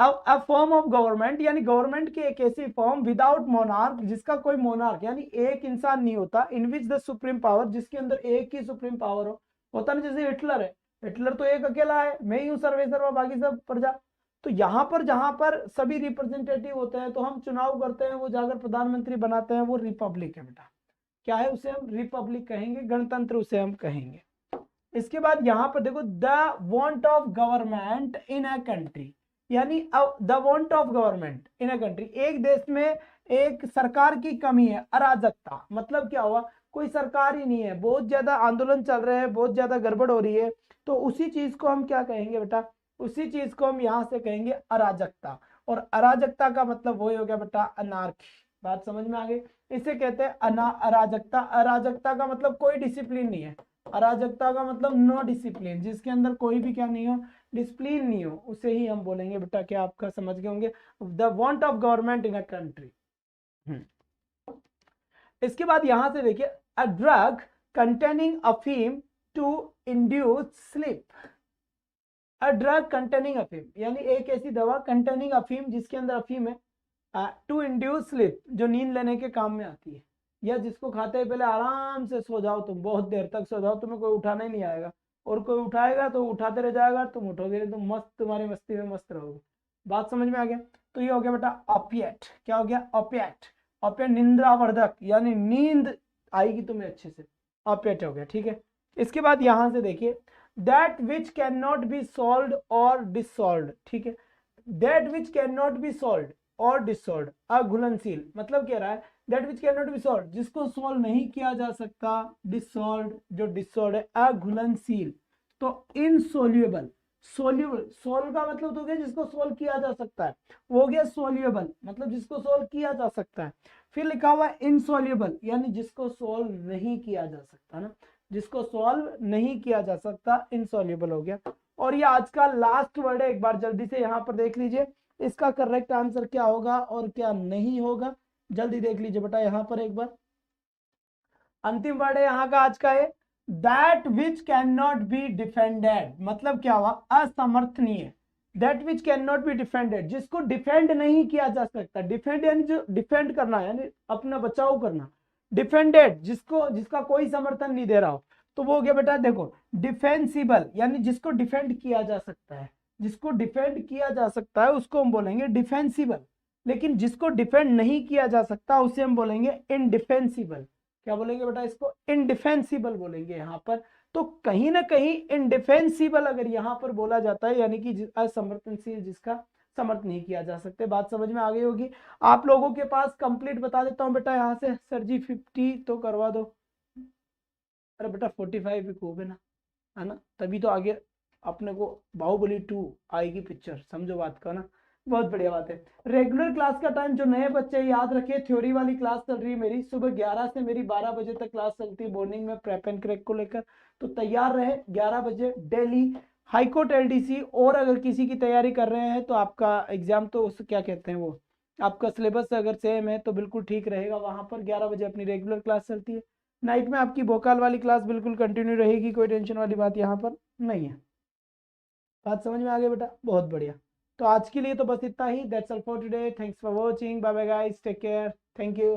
अब फॉर्म ऑफ गवर्नमेंट यानी गवर्नमेंट की एक ऐसी फॉर्म विदाउट मोनार्क, जिसका कोई मोनार्क यानी एक इंसान नहीं होता, इन विच द सुप्रीम पावर, जिसके अंदर एक ही सुप्रीम पावर होता ना, जैसे हिटलर है, हिटलर तो एक अकेला है, मैं ही हूं सर्वेसर्वा, बाकी सब प्रजा। तो यहाँ पर जहां पर सभी रिप्रेजेंटेटिव होते हैं, तो हम चुनाव करते हैं, वो जाकर प्रधानमंत्री बनाते हैं, वो रिपब्लिक है बेटा। क्या है? उसे हम रिपब्लिक कहेंगे, गणतंत्र उसे हम कहेंगे। इसके बाद यहां पर देखो the want of government in a country, यानी the want of government in a country, एक देश में एक सरकार की कमी है, अराजकता। मतलब क्या हुआ? कोई सरकार ही नहीं है, बहुत ज्यादा आंदोलन चल रहे हैं, बहुत ज्यादा गड़बड़ हो रही है, तो उसी चीज को हम क्या कहेंगे बेटा? उसी चीज को हम यहां से कहेंगे अराजकता। और अराजकता का मतलब वही हो गया बेटा अनार्की। बात समझ में आ गई? इसे कहते हैं अराजकता। अराजकता का मतलब कोई डिसिप्लिन नहीं है, अराजकता का मतलब नो डिसिप्लिन, जिसके अंदर कोई भी क्या नहीं हो, डिसिप्लिन नहीं हो, उसे ही हम बोलेंगे बेटा, क्या आपका समझ गए होंगे, the want of government in a country. इसके बाद यहां से देखिए अ ड्रग कंटेनिंग अफीम to induce sleep. A drug containing अफीम यानी एक ऐसी दवा कंटेनिंग अफीम, जिसके अंदर अफीम है, टू इंड्यूस स्लीप, जो नींद लेने के काम में आती है, या जिसको खाते ही पहले आराम से सो जाओ, तुम बहुत देर तक सो जाओ, तुम्हें कोई उठाना ही नहीं आएगा, और कोई उठाएगा तो उठाते रह जाएगा, तुम उठोगे, तुम मस्त, तुम्हारी मस्ती में मस्त रहोगे। बात समझ में आ गया? तो ये हो गया बेटा ऑपिएट। क्या हो गया? ऑपिएट। ऑपिएट निंद्रावर्धक, यानी नींद आएगी तुम्हें अच्छे से, ऑपिएट हो गया, ठीक है। इसके बाद यहां से देखिए that which can not B solve और डिसॉल्व, ठीक है। That which can not B solve और डिसॉल्व, अघुलनशील, मतलब कह रहा है that which can not B solve, जिसको सॉल्व नहीं किया जा सकता, डिसॉल्व, जो डिसॉल्व है अघुलनशील, तो इनसोल्यूबल। सोल्यूबल, सोल्व का मतलब तो क्या, जिसको सोल्व किया जा सकता है, वो हो गया सोल्यूबल, मतलब जिसको सोल्व किया जा सकता है। फिर लिखा हुआ है इनसोल्यूबल, यानी जिसको सोल्व नहीं किया जा सकता ना, जिसको सॉल्व नहीं किया जा सकता, इनसॉल्युबल हो गया। और ये आज का लास्ट वर्ड है, एक बार जल्दी से यहां पर देख लीजिए, इसका करेक्ट आंसर क्या होगा और क्या नहीं होगा, जल्दी देख लीजिए बेटा यहां पर एक बार। अंतिम वर्ड है यहाँ का आज का है that which can not be defended, मतलब क्या हुआ? असमर्थनीय। That which can not be defended, जिसको डिफेंड नहीं किया जा सकता। डिफेंड यानी जो डिफेंड करना, यानी अपना बचाव करना। डिफेंडेड, जिसको, जिसका कोई समर्थन नहीं दे रहा हो, तो वो हो गया बेटा देखो डिफेंसिबल, यानी जिसको डिफेंड किया जा सकता है, जिसको डिफेंड किया जा सकता है उसको हम बोलेंगे डिफेंसिबल। लेकिन जिसको डिफेंड नहीं किया जा सकता उसे हम बोलेंगे इनडिफेंसिबल। क्या बोलेंगे बेटा? इसको इनडिफेंसिबल बोलेंगे यहाँ पर। तो कहीं ना कहीं इनडिफेंसिबल अगर यहाँ पर बोला जाता है, यानी कि असमर्थनशील, जिसका समर्थ नहीं किया जा सकते। बात समझ में आ गई होगी आप लोगों के पास। कंप्लीट बता देता हूँ बेटा यहाँ से, सर जी 50 तो करवा दो। अरे बेटा 45 भी खूब है ना, तभी तो आगे अपने को बाहुबली 2 आएगी पिक्चर, समझो बात का ना। बहुत बढ़िया बात है। रेगुलर क्लास का टाइम जो नए बच्चे याद रखे, थ्योरी वाली क्लास चल रही है मेरी, सुबह 11 से मेरी 12 बजे तक क्लास चलती है मॉर्निंग में, प्रेप एंड क्रैक को लेकर। तो तैयार रहे 11 बजे डेली। हाईकोर्ट एलडीसी, और अगर किसी की तैयारी कर रहे हैं तो आपका एग्जाम तो उस क्या कहते हैं वो, आपका सिलेबस अगर सेम है तो बिल्कुल ठीक रहेगा। वहां पर 11 बजे अपनी रेगुलर क्लास चलती है। नाइट में आपकी वोकल वाली क्लास बिल्कुल कंटिन्यू रहेगी, कोई टेंशन वाली बात यहाँ पर नहीं है। बात समझ में आ गई बेटा? बहुत बढ़िया। तो आज के लिए तो बस इतना ही। That's all for today. Thanks for watching. Bye bye guys, take care, thank you.